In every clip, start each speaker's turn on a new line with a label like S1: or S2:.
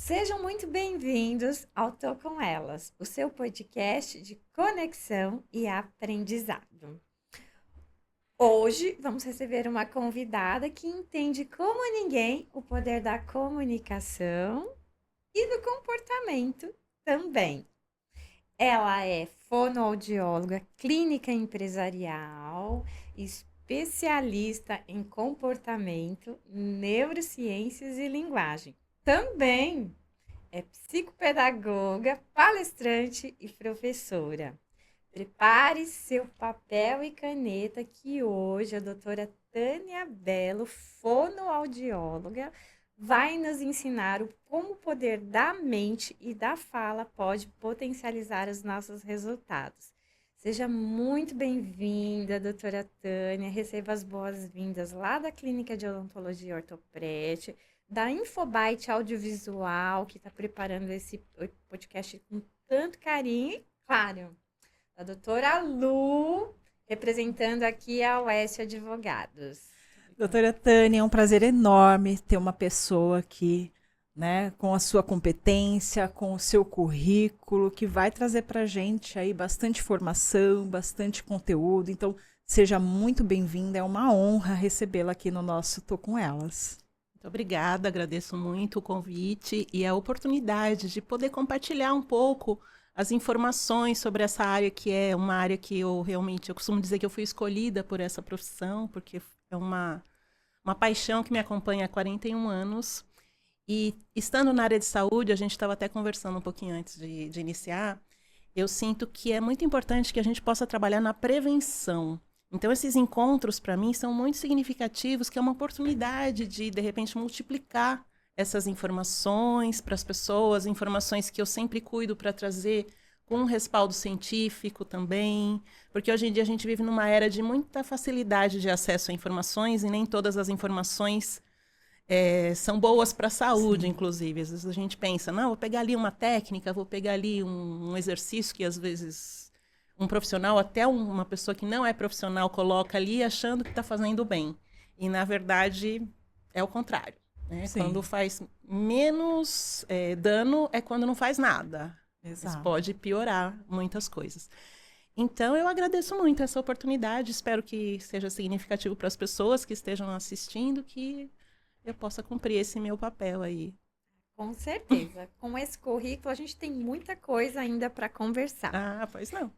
S1: Sejam muito bem-vindos ao Tô Com Elas, o seu podcast de conexão e aprendizado. Hoje vamos receber uma convidada que entende como ninguém o poder da comunicação e do comportamento também. Ela é fonoaudióloga, clínica empresarial, especialista em comportamento, neurociências e linguagem. Também é psicopedagoga, palestrante e professora. Prepare seu papel e caneta que hoje a doutora Tânia Bello, fonoaudióloga, vai nos ensinar como o poder da mente e da fala pode potencializar os nossos resultados. Seja muito bem-vinda, doutora Tânia. Receba as boas-vindas lá da Clínica de Odontologia e Ortoprete, da Infobite Audiovisual, que está preparando esse podcast com tanto carinho, e, claro, da doutora Lu, representando aqui a Oeste Advogados.
S2: Doutora Tânia, é um prazer enorme ter uma pessoa aqui, né, com a sua competência, com o seu currículo, que vai trazer para a gente aí bastante informação, bastante conteúdo. Então, seja muito bem-vinda, é uma honra recebê-la aqui no nosso Tô Com Elas.
S3: Muito obrigada, agradeço muito o convite e a oportunidade de poder compartilhar um pouco as informações sobre essa área, que é uma área que eu costumo dizer que eu fui escolhida por essa profissão, porque é uma paixão que me acompanha há 41 anos. E estando na área de saúde, a gente estava até conversando um pouquinho antes de iniciar, eu sinto que é muito importante que a gente possa trabalhar na prevenção. Então, esses encontros, para mim, são muito significativos, que é uma oportunidade de repente, multiplicar essas informações para as pessoas, informações que eu sempre cuido para trazer com um respaldo científico também, porque hoje em dia a gente vive numa era de muita facilidade de acesso a informações e nem todas as informações são boas para a saúde, sim, inclusive. Às vezes a gente pensa, não, vou pegar ali uma técnica, vou pegar ali um exercício que às vezes um profissional, até uma pessoa que não é profissional, coloca ali achando que está fazendo bem. E, na verdade, é o contrário. Né? Quando faz menos dano é quando não faz nada. Exato. Isso pode piorar muitas coisas. Então, eu agradeço muito essa oportunidade. Espero que seja significativo para as pessoas que estejam assistindo, que eu possa cumprir esse meu papel aí.
S1: Com certeza. Com esse currículo, a gente tem muita coisa ainda para conversar.
S3: Ah, pois não.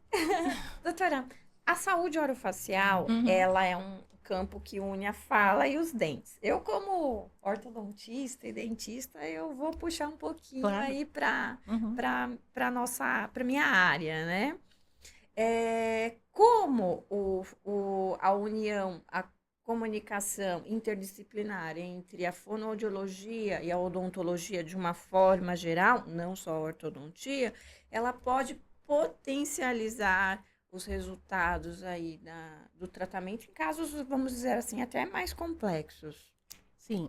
S1: Doutora, a saúde orofacial, ela é um campo que une a fala e os dentes. Eu, como ortodontista e dentista, eu vou puxar um pouquinho aí para minha área, né? Como a união, a comunicação interdisciplinar entre a fonoaudiologia e a odontologia de uma forma geral, não só a ortodontia, ela pode potencializar os resultados aí do tratamento em casos, vamos dizer assim, até mais complexos.
S3: Sim.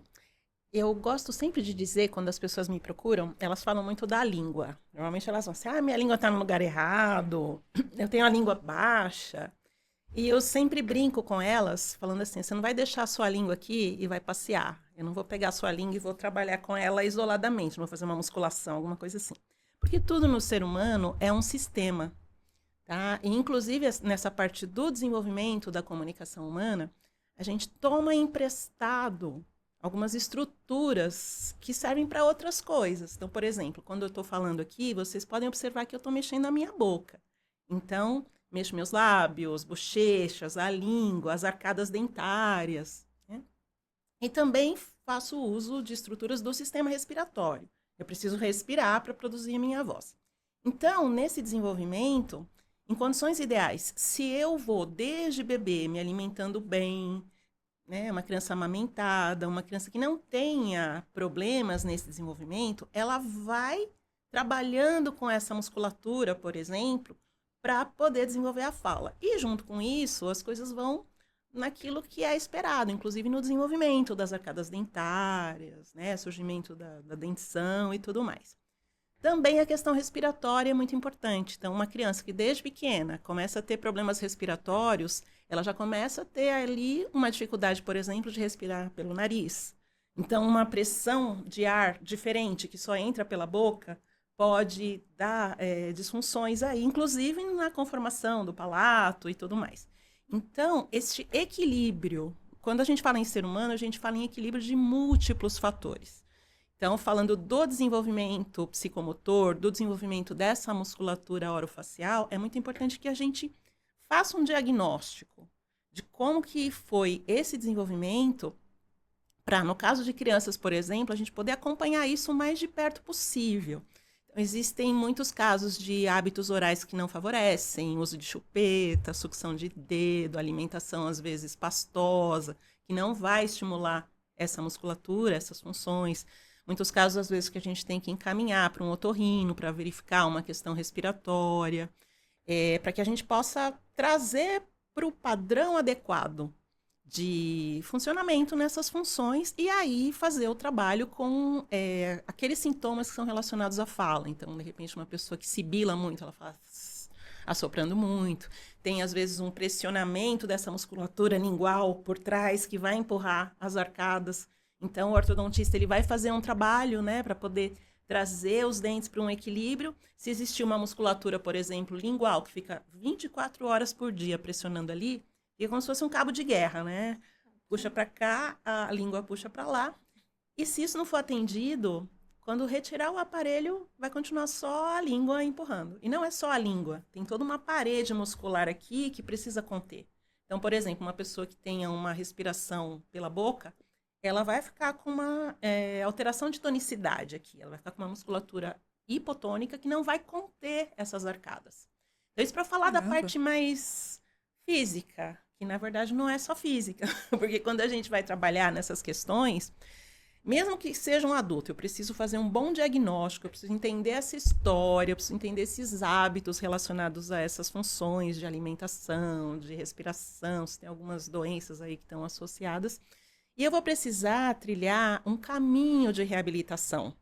S3: Eu gosto sempre de dizer, quando as pessoas me procuram, elas falam muito da língua. Normalmente elas vão assim, minha língua está no lugar errado, eu tenho a língua baixa. E eu sempre brinco com elas, falando assim, você não vai deixar a sua língua aqui e vai passear. Eu não vou pegar a sua língua e vou trabalhar com ela isoladamente, não vou fazer uma musculação, alguma coisa assim. Porque tudo no ser humano é um sistema. Tá? E, inclusive, nessa parte do desenvolvimento da comunicação humana, a gente toma emprestado algumas estruturas que servem para outras coisas. Então, por exemplo, quando eu estou falando aqui, vocês podem observar que eu estou mexendo a minha boca. Então, mexo meus lábios, bochechas, a língua, as arcadas dentárias. Né? E também faço uso de estruturas do sistema respiratório. Eu preciso respirar para produzir a minha voz. Então, nesse desenvolvimento, em condições ideais, se eu vou desde bebê me alimentando bem, né, uma criança amamentada, uma criança que não tenha problemas nesse desenvolvimento, ela vai trabalhando com essa musculatura, por exemplo, para poder desenvolver a fala. E junto com isso, as coisas vão naquilo que é esperado, inclusive no desenvolvimento das arcadas dentárias, né, surgimento da dentição e tudo mais. Também a questão respiratória é muito importante. Então, uma criança que desde pequena começa a ter problemas respiratórios, ela já começa a ter ali uma dificuldade, por exemplo, de respirar pelo nariz. Então, uma pressão de ar diferente, que só entra pela boca, pode dar disfunções aí, inclusive na conformação do palato e tudo mais. Então, este equilíbrio, quando a gente fala em ser humano, a gente fala em equilíbrio de múltiplos fatores. Então, falando do desenvolvimento psicomotor, do desenvolvimento dessa musculatura orofacial, é muito importante que a gente faça um diagnóstico de como que foi esse desenvolvimento para, no caso de crianças, por exemplo, a gente poder acompanhar isso o mais de perto possível. Então, existem muitos casos de hábitos orais que não favorecem, uso de chupeta, sucção de dedo, alimentação às vezes pastosa, que não vai estimular essa musculatura, essas funções. Muitos casos, às vezes, que a gente tem que encaminhar para um otorrino para verificar uma questão respiratória, para que a gente possa trazer para o padrão adequado de funcionamento nessas funções e aí fazer o trabalho com aqueles sintomas que são relacionados à fala. Então, de repente, uma pessoa que sibila muito, ela fala assoprando muito. Tem, às vezes, um pressionamento dessa musculatura lingual por trás que vai empurrar as arcadas. Então, o ortodontista ele vai fazer um trabalho, né, para poder trazer os dentes para um equilíbrio. Se existir uma musculatura, por exemplo, lingual, que fica 24 horas por dia pressionando ali, é como se fosse um cabo de guerra, né? Puxa para cá, a língua puxa para lá. E se isso não for atendido, quando retirar o aparelho, vai continuar só a língua empurrando. E não é só a língua, tem toda uma parede muscular aqui que precisa conter. Então, por exemplo, uma pessoa que tenha uma respiração pela boca, ela vai ficar com uma alteração de tonicidade aqui. Ela vai ficar com uma musculatura hipotônica que não vai conter essas arcadas. Então, isso para falar da parte mais física, que na verdade não é só física, porque quando a gente vai trabalhar nessas questões, mesmo que seja um adulto, eu preciso fazer um bom diagnóstico, eu preciso entender essa história, eu preciso entender esses hábitos relacionados a essas funções de alimentação, de respiração, se tem algumas doenças aí que estão associadas, e eu vou precisar trilhar um caminho de reabilitação,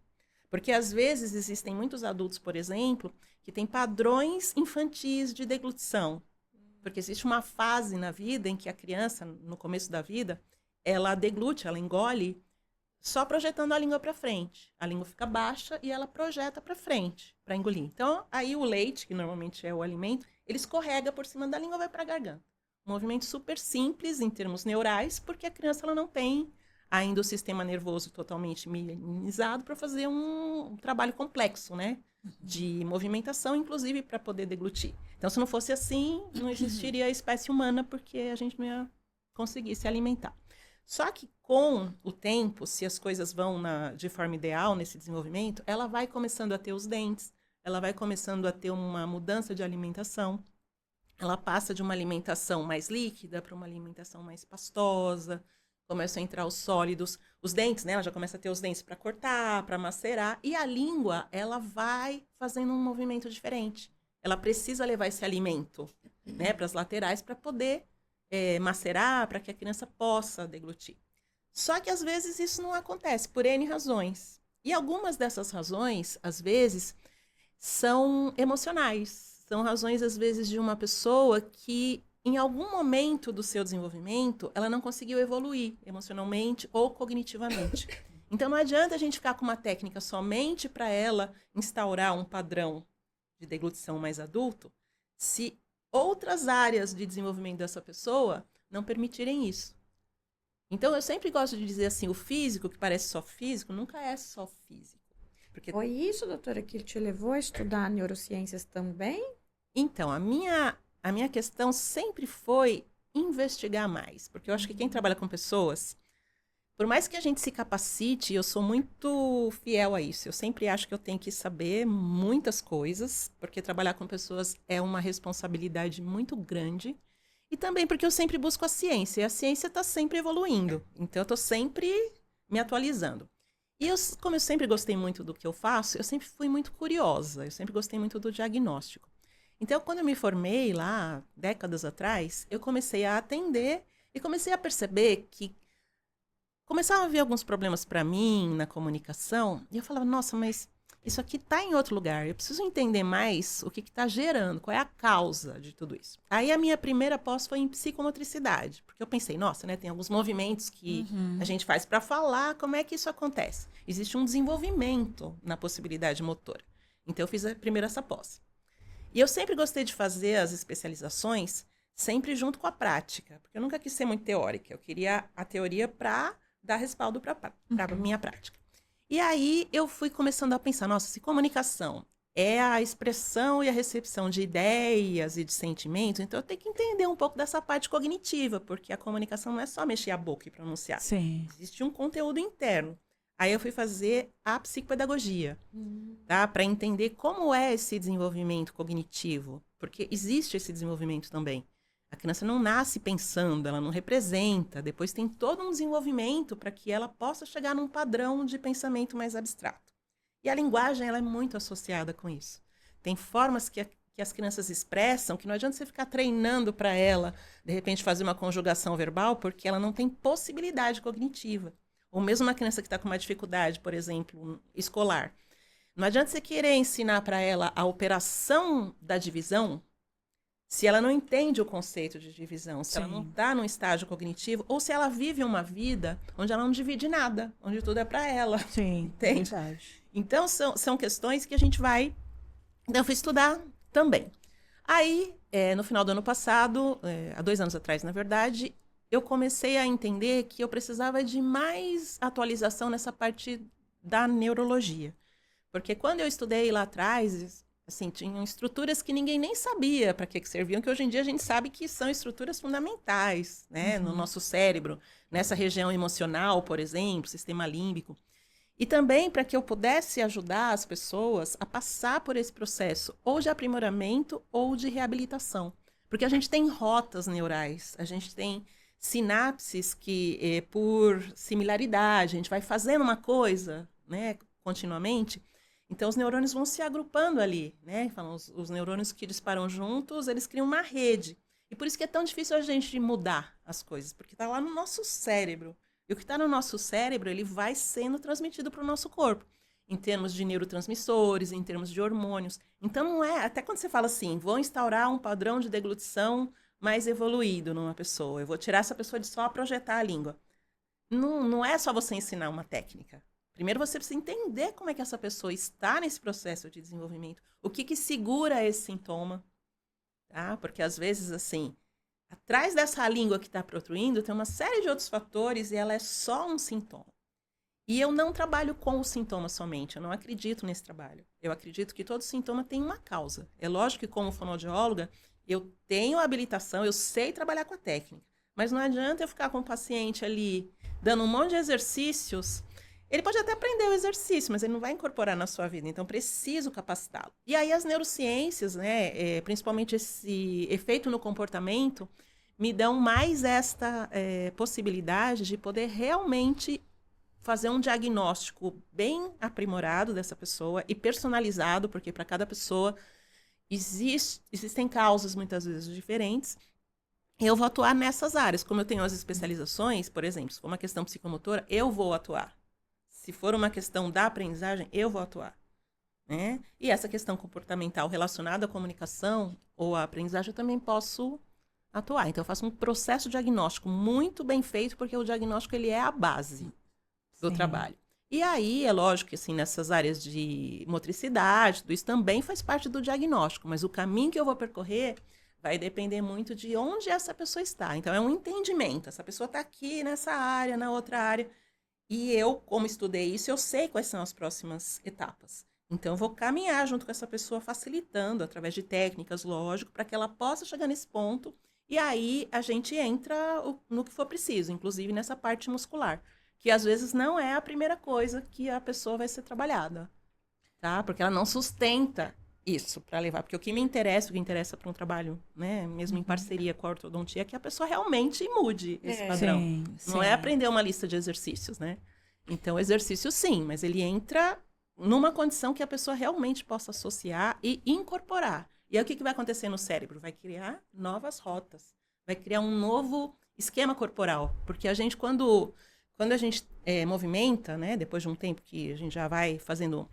S3: porque às vezes existem muitos adultos, por exemplo, que têm padrões infantis de deglutição. Porque existe uma fase na vida em que a criança, no começo da vida, ela deglute, ela engole, só projetando a língua para frente. A língua fica baixa e ela projeta para frente, para engolir. Então, aí o leite, que normalmente é o alimento, ele escorrega por cima da língua e vai para a garganta. Um movimento super simples em termos neurais, porque a criança ela não tem ainda o sistema nervoso totalmente mimeizado para fazer um trabalho complexo, né? De movimentação, inclusive para poder deglutir. Então, se não fosse assim, não existiria a espécie humana, porque a gente não ia conseguir se alimentar. Só que com o tempo, se as coisas vão de forma ideal nesse desenvolvimento, ela vai começando a ter os dentes, ela vai começando a ter uma mudança de alimentação, ela passa de uma alimentação mais líquida para uma alimentação mais pastosa, começam a entrar os sólidos, os dentes, né? Ela já começa a ter os dentes para cortar, para macerar, e a língua, ela vai fazendo um movimento diferente. Ela precisa levar esse alimento, né, para as laterais para poder macerar, para que a criança possa deglutir. Só que às vezes isso não acontece por N razões. E algumas dessas razões, às vezes, são emocionais. São razões, às vezes, de uma pessoa que em algum momento do seu desenvolvimento, ela não conseguiu evoluir emocionalmente ou cognitivamente. Então, não adianta a gente ficar com uma técnica somente para ela instaurar um padrão de deglutição mais adulto, se outras áreas de desenvolvimento dessa pessoa não permitirem isso. Então, eu sempre gosto de dizer assim, o físico, que parece só físico, nunca é só físico. Porque...
S1: Foi isso, doutora, que te levou a estudar neurociências também?
S3: Então, a minha questão sempre foi investigar mais, porque eu acho que quem trabalha com pessoas, por mais que a gente se capacite, eu sou muito fiel a isso, eu sempre acho que eu tenho que saber muitas coisas, porque trabalhar com pessoas é uma responsabilidade muito grande, e também porque eu sempre busco a ciência, e a ciência está sempre evoluindo, então eu estou sempre me atualizando. E como eu sempre gostei muito do que eu faço, eu sempre fui muito curiosa, eu sempre gostei muito do diagnóstico. Então, quando eu me formei lá, décadas atrás, eu comecei a atender e comecei a perceber que começavam a haver alguns problemas para mim na comunicação. E eu falava, nossa, mas isso aqui está em outro lugar. Eu preciso entender mais o que está gerando, qual é a causa de tudo isso. Aí a minha primeira pós foi em psicomotricidade, porque eu pensei, nossa, né, tem alguns movimentos que a gente faz para falar, como é que isso acontece? Existe um desenvolvimento na possibilidade motora. Então eu fiz primeiro essa pós. E eu sempre gostei de fazer as especializações sempre junto com a prática, porque eu nunca quis ser muito teórica, eu queria a teoria para dar respaldo para a minha prática. E aí eu fui começando a pensar, nossa, se comunicação é a expressão e a recepção de ideias e de sentimentos, então eu tenho que entender um pouco dessa parte cognitiva, porque a comunicação não é só mexer a boca e pronunciar.
S2: Sim.
S3: Existe um conteúdo interno. Aí eu fui fazer a psicopedagogia, tá? Para entender como é esse desenvolvimento cognitivo, porque existe esse desenvolvimento também. A criança não nasce pensando, ela não representa, depois tem todo um desenvolvimento para que ela possa chegar num padrão de pensamento mais abstrato. E a linguagem, ela é muito associada com isso. Tem formas que as crianças expressam que não adianta você ficar treinando para ela, de repente, fazer uma conjugação verbal, porque ela não tem possibilidade cognitiva. Ou mesmo uma criança que está com uma dificuldade, por exemplo, escolar. Não adianta você querer ensinar para ela a operação da divisão, se ela não entende o conceito de divisão, se ela não está num estágio cognitivo, ou se ela vive uma vida onde ela não divide nada, onde tudo é para ela.
S2: Sim,
S3: entende?
S2: Verdade.
S3: Então, são questões que a gente vai... Então, eu fui estudar também. Aí, no final do ano passado, há 2 anos atrás, na verdade, eu comecei a entender que eu precisava de mais atualização nessa parte da neurologia. Porque quando eu estudei lá atrás... Assim, tinham estruturas que ninguém nem sabia para que serviam, que hoje em dia a gente sabe que são estruturas fundamentais, né, no nosso cérebro, nessa região emocional, por exemplo, sistema límbico. E também para que eu pudesse ajudar as pessoas a passar por esse processo, ou de aprimoramento ou de reabilitação. Porque a gente tem rotas neurais, a gente tem sinapses que, por similaridade, a gente vai fazendo uma coisa, né, continuamente. Então, os neurônios vão se agrupando ali, né? Falam, os neurônios que disparam juntos, eles criam uma rede. E por isso que é tão difícil a gente mudar as coisas, porque está lá no nosso cérebro. E o que está no nosso cérebro, ele vai sendo transmitido para o nosso corpo, em termos de neurotransmissores, em termos de hormônios. Então, não é... Até quando você fala assim, vou instaurar um padrão de deglutição mais evoluído numa pessoa, eu vou tirar essa pessoa de só projetar a língua. Não é só você ensinar uma técnica. Primeiro você precisa entender como é que essa pessoa está nesse processo de desenvolvimento, o que segura esse sintoma, tá? Porque às vezes, assim, atrás dessa língua que está protruindo tem uma série de outros fatores e ela é só um sintoma. E eu não trabalho com o sintoma somente, eu não acredito nesse trabalho. Eu acredito que todo sintoma tem uma causa. É lógico que como fonoaudióloga, eu tenho habilitação, eu sei trabalhar com a técnica, mas não adianta eu ficar com o paciente ali dando um monte de exercícios. Ele pode até aprender o exercício, mas ele não vai incorporar na sua vida, então preciso capacitá-lo. E aí as neurociências, né, principalmente esse efeito no comportamento, me dão mais esta possibilidade de poder realmente fazer um diagnóstico bem aprimorado dessa pessoa e personalizado, porque para cada pessoa existem causas muitas vezes diferentes. Eu vou atuar nessas áreas. Como eu tenho as especializações, por exemplo, se for uma questão psicomotora, eu vou atuar. Se for uma questão da aprendizagem, eu vou atuar, né? E essa questão comportamental relacionada à comunicação ou à aprendizagem, eu também posso atuar. Então, eu faço um processo diagnóstico muito bem feito, porque o diagnóstico ele é a base do trabalho. E aí, é lógico que assim, nessas áreas de motricidade, tudo isso também faz parte do diagnóstico, mas o caminho que eu vou percorrer vai depender muito de onde essa pessoa está. Então, é um entendimento. Essa pessoa está aqui nessa área, na outra área. E eu, como estudei isso, eu sei quais são as próximas etapas. Então, eu vou caminhar junto com essa pessoa, facilitando, através de técnicas, lógico, para que ela possa chegar nesse ponto. E aí, a gente entra no que for preciso, inclusive nessa parte muscular, que às vezes não é a primeira coisa que a pessoa vai ser trabalhada, tá? Porque ela não sustenta isso para levar. Porque o que interessa para um trabalho, né, mesmo em parceria com a ortodontia, é que a pessoa realmente mude esse padrão. Não é aprender uma lista de exercícios, né? Então, exercício sim, mas ele entra numa condição que a pessoa realmente possa associar e incorporar. E aí o que vai acontecer no cérebro? Vai criar novas rotas, vai criar um novo esquema corporal. Porque a gente, quando a gente movimenta, né, depois de um tempo que a gente já vai fazendo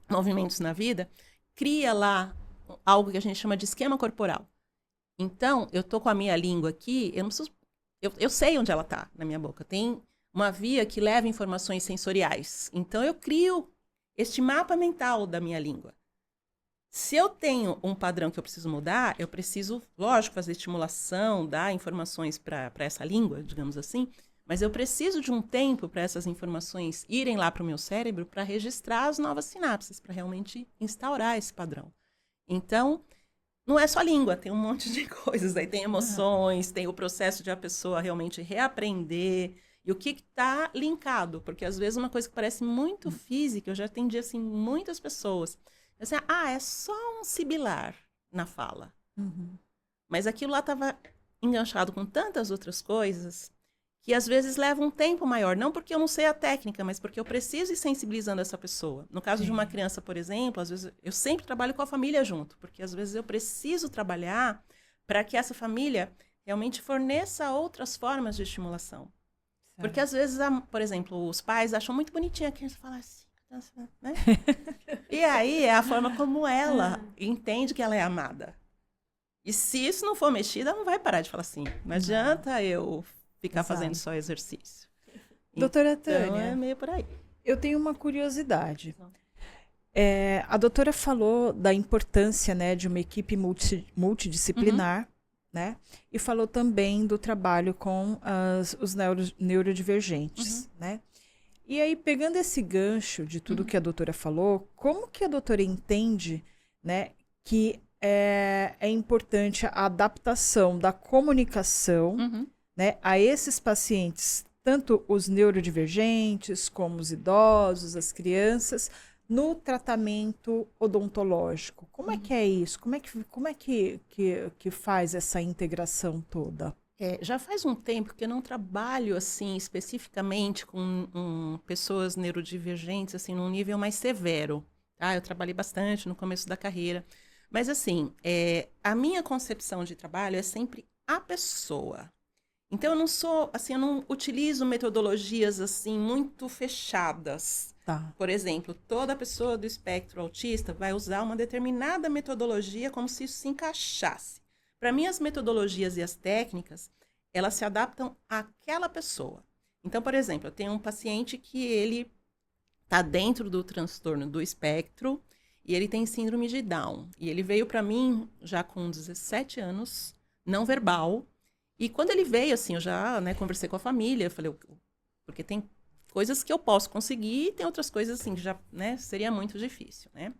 S3: movimentos na vida, cria lá algo que a gente chama de esquema corporal. Então, eu tô com a minha língua aqui, eu não preciso, eu sei onde ela tá na minha boca. Tem uma via que leva informações sensoriais. Então, eu crio este mapa mental da minha língua. Se eu tenho um padrão que eu preciso mudar, eu preciso, lógico, fazer estimulação, dar informações para essa língua, digamos assim, mas eu preciso de um tempo para essas informações irem lá para o meu cérebro para registrar as novas sinapses, para realmente instaurar esse padrão. Então, não é só língua, tem um monte de coisas. Aí tem emoções, tem o processo de a pessoa realmente reaprender. E o que está linkado? Porque às vezes uma coisa que parece muito física, eu já atendi assim, muitas pessoas. Assim, é só um sibilar na fala.
S2: Uhum.
S3: Mas aquilo lá estava enganchado com tantas outras coisas que às vezes leva um tempo maior. Não porque eu não sei a técnica, mas porque eu preciso ir sensibilizando essa pessoa. No caso de uma criança, por exemplo, às vezes eu sempre trabalho com a família junto, porque às vezes eu preciso trabalhar para que essa família realmente forneça outras formas de estimulação. Certo. Porque às vezes, por exemplo, os pais acham muito bonitinha a criança falar assim, né? E aí é a forma como ela entende que ela é amada. E se isso não for mexido, ela não vai parar de falar assim. Não adianta eu ficar fazendo só exercício.
S2: Doutora
S3: Tânia,
S2: então,
S3: é meio por aí.
S2: Eu tenho uma curiosidade. A doutora falou da importância, né, de uma equipe multidisciplinar, né? E falou também do trabalho com os neurodivergentes, né? E aí, pegando esse gancho de tudo que a doutora falou, como que a doutora entende, né, que é importante a adaptação da comunicação, né, a esses pacientes, tanto os neurodivergentes, como os idosos, as crianças, no tratamento odontológico? Como é que é isso? Como é que faz essa integração toda?
S3: Já faz um tempo que eu não trabalho assim especificamente com pessoas neurodivergentes assim num nível mais severo, tá? Eu trabalhei bastante no começo da carreira, mas assim, a minha concepção de trabalho é sempre a pessoa. Então eu não sou assim, eu não utilizo metodologias assim muito fechadas.
S2: Tá.
S3: Por exemplo, toda pessoa do espectro autista vai usar uma determinada metodologia como se isso se encaixasse. Para mim, as metodologias e as técnicas, elas se adaptam àquela pessoa. Então, por exemplo, eu tenho um paciente que ele está dentro do transtorno do espectro e ele tem síndrome de Down. E ele veio para mim já com 17 anos, não verbal. E quando ele veio, assim, eu já conversei com a família, eu falei, porque tem coisas que eu posso conseguir e tem outras coisas, assim, que já seria muito difícil, né?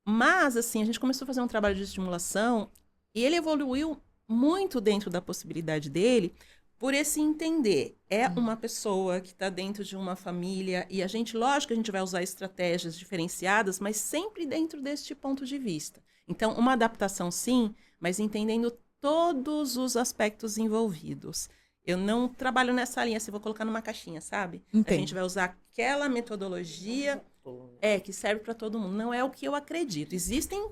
S3: Mas, assim, a gente começou a fazer um trabalho de estimulação e ele evoluiu muito dentro da possibilidade dele por esse entender. É uma pessoa que está dentro de uma família e a gente, lógico que a gente vai usar estratégias diferenciadas, mas sempre dentro deste ponto de vista. Então, uma adaptação sim, mas entendendo todos os aspectos envolvidos. Eu não trabalho nessa linha, se vou colocar numa caixinha, sabe?
S2: Entendi.
S3: A gente vai usar aquela metodologia que serve para todo mundo. Não é o que eu acredito. Existem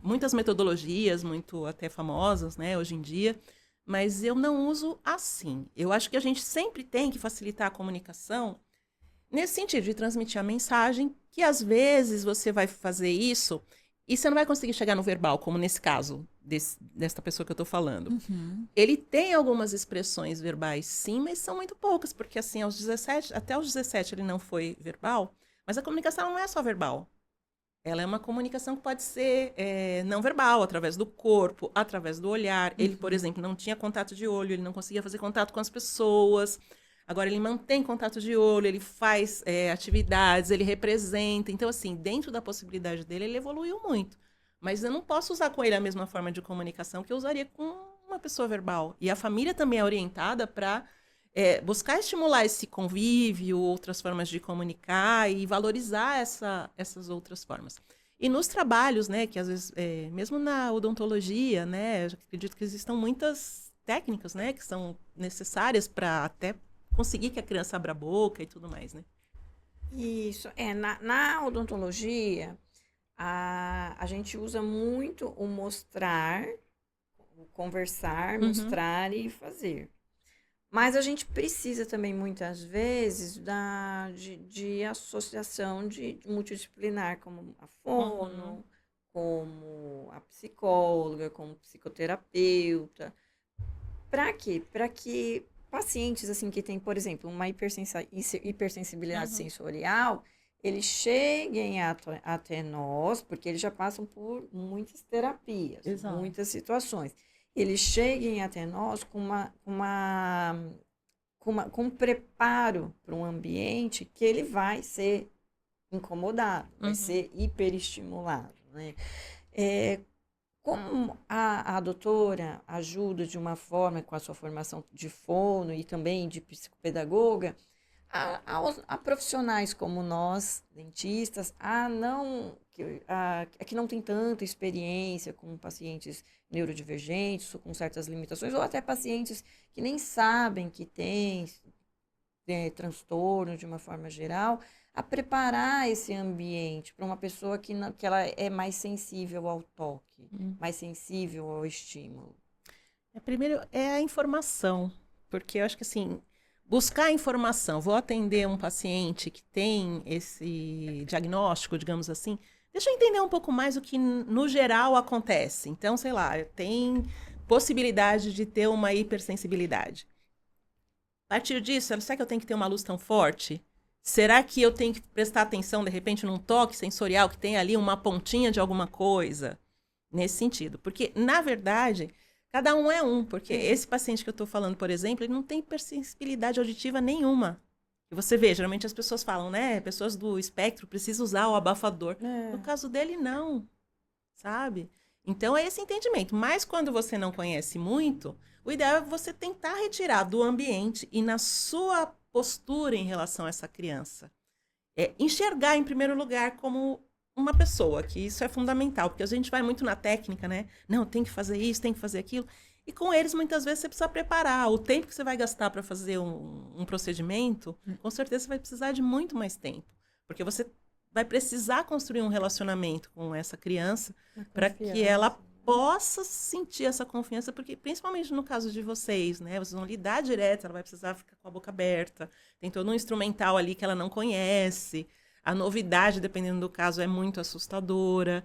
S3: muitas metodologias, muito até famosas, né, hoje em dia, mas eu não uso assim. Eu acho que a gente sempre tem que facilitar a comunicação nesse sentido de transmitir a mensagem, que às vezes você vai fazer isso e você não vai conseguir chegar no verbal, como nesse caso desta pessoa que eu estou falando. Ele tem algumas expressões verbais, sim, mas são muito poucas, porque assim, até os 17 ele não foi verbal, mas a comunicação não é só verbal. Ela é uma comunicação que pode ser não verbal, através do corpo, através do olhar. Ele, por exemplo, não tinha contato de olho, ele não conseguia fazer contato com as pessoas. Agora, ele mantém contato de olho, ele faz atividades, ele representa. Então, assim, dentro da possibilidade dele, ele evoluiu muito. Mas eu não posso usar com ele a mesma forma de comunicação que eu usaria com uma pessoa verbal. E a família também é orientada para buscar estimular esse convívio, outras formas de comunicar e valorizar essas outras formas. E nos trabalhos, né, que às vezes, mesmo na odontologia, né, eu acredito que existam muitas técnicas, né, que são necessárias para até conseguir que a criança abra a boca e tudo mais, né?
S1: Isso. Na odontologia, a gente usa muito o mostrar, o conversar, mostrar e fazer. Mas a gente precisa também, muitas vezes, de associação de multidisciplinar, como a
S3: Uhum.
S1: fono, como a psicóloga, como psicoterapeuta. Para quê? Para que pacientes assim que têm, por exemplo, uma hipersensibilidade
S3: Uhum.
S1: sensorial, eles cheguem até nós, porque eles já passam por muitas terapias,
S3: Exato.
S1: muitas situações. Eles cheguem até nós com um preparo para um ambiente que ele vai ser incomodado, vai
S3: Uhum.
S1: ser hiperestimulado, né? É, como a doutora ajuda de uma forma com a sua formação de fono e também de psicopedagoga, a profissionais como nós, dentistas, que não tem tanta experiência com pacientes neurodivergentes, ou com certas limitações, ou até pacientes que nem sabem que têm transtorno de uma forma geral, a preparar esse ambiente para uma pessoa que ela é mais sensível ao toque,
S3: Uhum.
S1: mais sensível ao estímulo.
S3: Primeiro é a informação, porque eu acho que assim, buscar informação, vou atender um paciente que tem esse diagnóstico, digamos assim, deixa eu entender um pouco mais o que no geral acontece. Então, sei lá, tem possibilidade de ter uma hipersensibilidade. A partir disso, será que eu tenho que ter uma luz tão forte? Será que eu tenho que prestar atenção, de repente, num toque sensorial que tem ali uma pontinha de alguma coisa? Nesse sentido. Porque, na verdade, cada um é um. Porque
S1: É.
S3: esse paciente que eu estou falando, por exemplo, ele não tem hipersensibilidade auditiva nenhuma. E você vê, geralmente as pessoas falam, né? Pessoas do espectro precisam usar o abafador. No
S1: É.
S3: caso dele, não, sabe? Então é esse entendimento. Mas quando você não conhece muito, o ideal é você tentar retirar do ambiente e na sua postura em relação a essa criança. Enxergar, em primeiro lugar, como uma pessoa, que isso é fundamental, porque a gente vai muito na técnica, né? Não, tem que fazer isso, tem que fazer aquilo. E com eles, muitas vezes, você precisa preparar. O tempo que você vai gastar para fazer um procedimento, com certeza você vai precisar de muito mais tempo. Porque você vai precisar construir um relacionamento com essa criança
S1: Na
S3: para que ela
S1: confiança.
S3: possa sentir essa confiança, porque principalmente no caso de vocês, né? Vocês vão lidar direto, ela vai precisar ficar com a boca aberta. Tem todo um instrumental ali que ela não conhece. A novidade, dependendo do caso, é muito assustadora.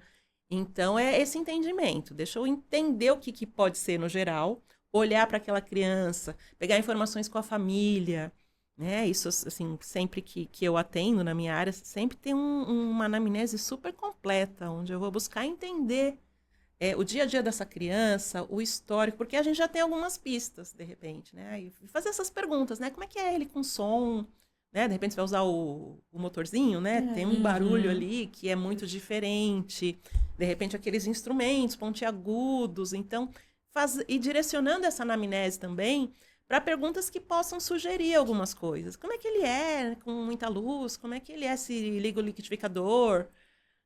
S3: Então, é esse entendimento. Deixa eu entender o que pode ser no geral, olhar para aquela criança, pegar informações com a família. Né? Isso, assim, sempre que eu atendo na minha área, sempre tem uma anamnese super completa, onde eu vou buscar entender o dia a dia dessa criança, o histórico, porque a gente já tem algumas pistas, de repente, né? E fazer essas perguntas, né? Como é que é ele com som? Né? De repente você vai usar o motorzinho, né? Tem um barulho
S2: Uhum.
S3: ali que é muito diferente. De repente aqueles instrumentos pontiagudos. Então, ir direcionando essa anamnese também para perguntas que possam sugerir algumas coisas. Como é que ele é com muita luz? Como é que ele é se liga o liquidificador?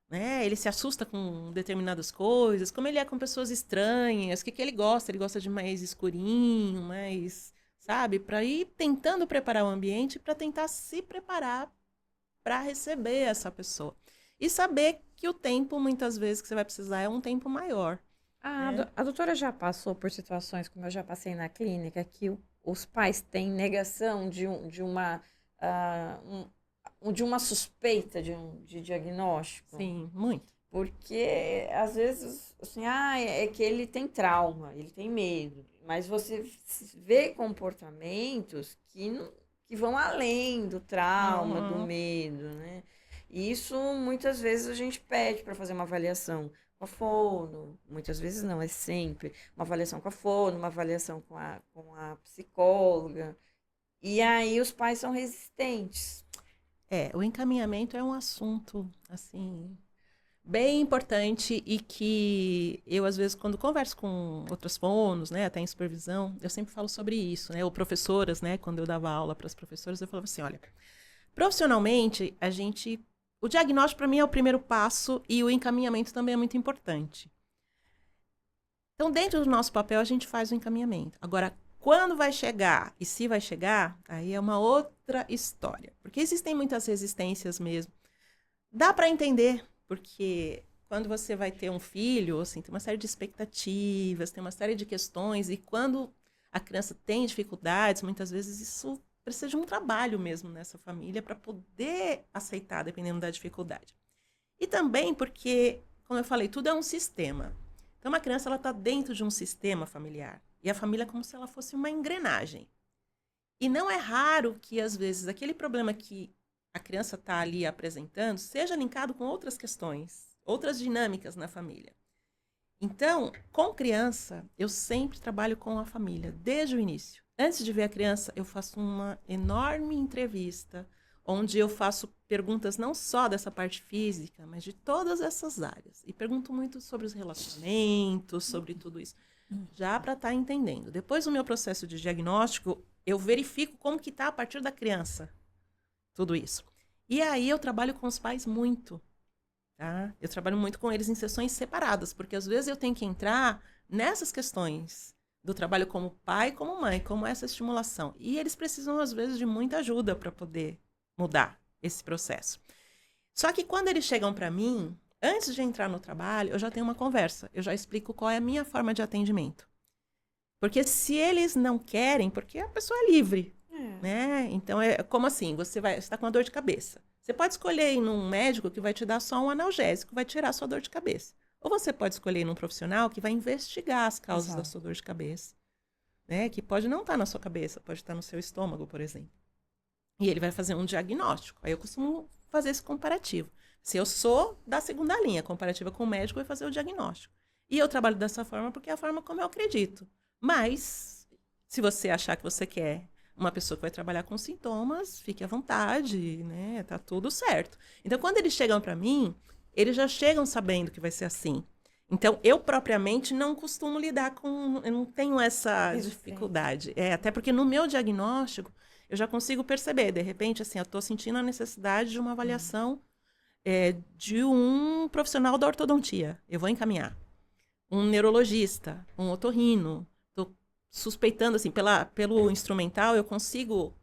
S3: Né? Ele se assusta com determinadas coisas, como ele é com pessoas estranhas, o que ele gosta? Ele gosta de mais escurinho, mais, sabe? Para ir tentando preparar o ambiente para tentar se preparar para receber essa pessoa. E saber que o tempo, muitas vezes, que você vai precisar é um tempo maior, né?
S1: A doutora já passou por situações, como eu já passei na clínica, que os pais têm negação de uma suspeita de diagnóstico.
S3: Sim, muito.
S1: Porque às vezes, assim, é que ele tem trauma, ele tem medo. Mas você vê comportamentos que vão além do trauma, do
S3: Uhum.
S1: medo, né? E isso muitas vezes a gente pede para fazer uma avaliação com a fono, muitas vezes não, é sempre uma avaliação com a fono, uma avaliação com a psicóloga. E aí os pais são resistentes.
S3: O encaminhamento é um assunto, assim, bem importante e que eu, às vezes, quando converso com outros fonos, né, até em supervisão, eu sempre falo sobre isso, né, ou professoras, né, quando eu dava aula para as professoras, eu falava assim, olha, profissionalmente, o diagnóstico para mim é o primeiro passo e o encaminhamento também é muito importante. Então, dentro do nosso papel, a gente faz o encaminhamento. Agora, quando vai chegar e se vai chegar, aí é uma outra história, porque existem muitas resistências mesmo. Dá para entender, porque quando você vai ter um filho, assim, tem uma série de expectativas, tem uma série de questões, e quando a criança tem dificuldades, muitas vezes isso precisa de um trabalho mesmo nessa família para poder aceitar, dependendo da dificuldade. E também porque, como eu falei, tudo é um sistema. Então, uma criança está dentro de um sistema familiar. E a família é como se ela fosse uma engrenagem. E não é raro que, às vezes, aquele problema que a criança está ali apresentando seja linkado com outras questões, outras dinâmicas na família. Então, com criança, eu sempre trabalho com a família, desde o início. Antes de ver a criança, eu faço uma enorme entrevista, onde eu faço perguntas não só dessa parte física, mas de todas essas áreas. E pergunto muito sobre os relacionamentos, sobre tudo isso, já para estar entendendo. Depois do meu processo de diagnóstico, eu verifico como que está a partir da criança, tudo isso. E aí eu trabalho com os pais muito. Tá? Eu trabalho muito com eles em sessões separadas, porque às vezes eu tenho que entrar nessas questões do trabalho como pai, como mãe, como essa estimulação. E eles precisam, às vezes, de muita ajuda para poder mudar esse processo. Só que quando eles chegam para mim, antes de entrar no trabalho, eu já tenho uma conversa. Eu já explico qual é a minha forma de atendimento. Porque se eles não querem, porque a pessoa é livre, né? Então, é como assim? Você está com uma dor de cabeça. Você pode escolher ir num médico que vai te dar só um analgésico, vai tirar a sua dor de cabeça. Ou você pode escolher ir num profissional que vai investigar as causas da sua dor de cabeça. Né? Que pode não estar na sua cabeça, pode estar no seu estômago, por exemplo. E ele vai fazer um diagnóstico. Aí eu costumo fazer esse comparativo. Se eu sou da segunda linha, comparativa com o médico, eu vou fazer o diagnóstico. E eu trabalho dessa forma porque é a forma como eu acredito. Mas, se você achar que você quer uma pessoa que vai trabalhar com sintomas, fique à vontade, né? Tá tudo certo. Então, quando eles chegam para mim, eles já chegam sabendo que vai ser assim. Então, eu propriamente não costumo lidar com... Eu não tenho essa dificuldade. Até porque no meu diagnóstico, eu já consigo perceber. De repente, assim, eu estou sentindo a necessidade de uma avaliação de um profissional da ortodontia. Eu vou encaminhar. Um neurologista, um otorrino. Suspeitando, assim, pelo instrumental, eu consigo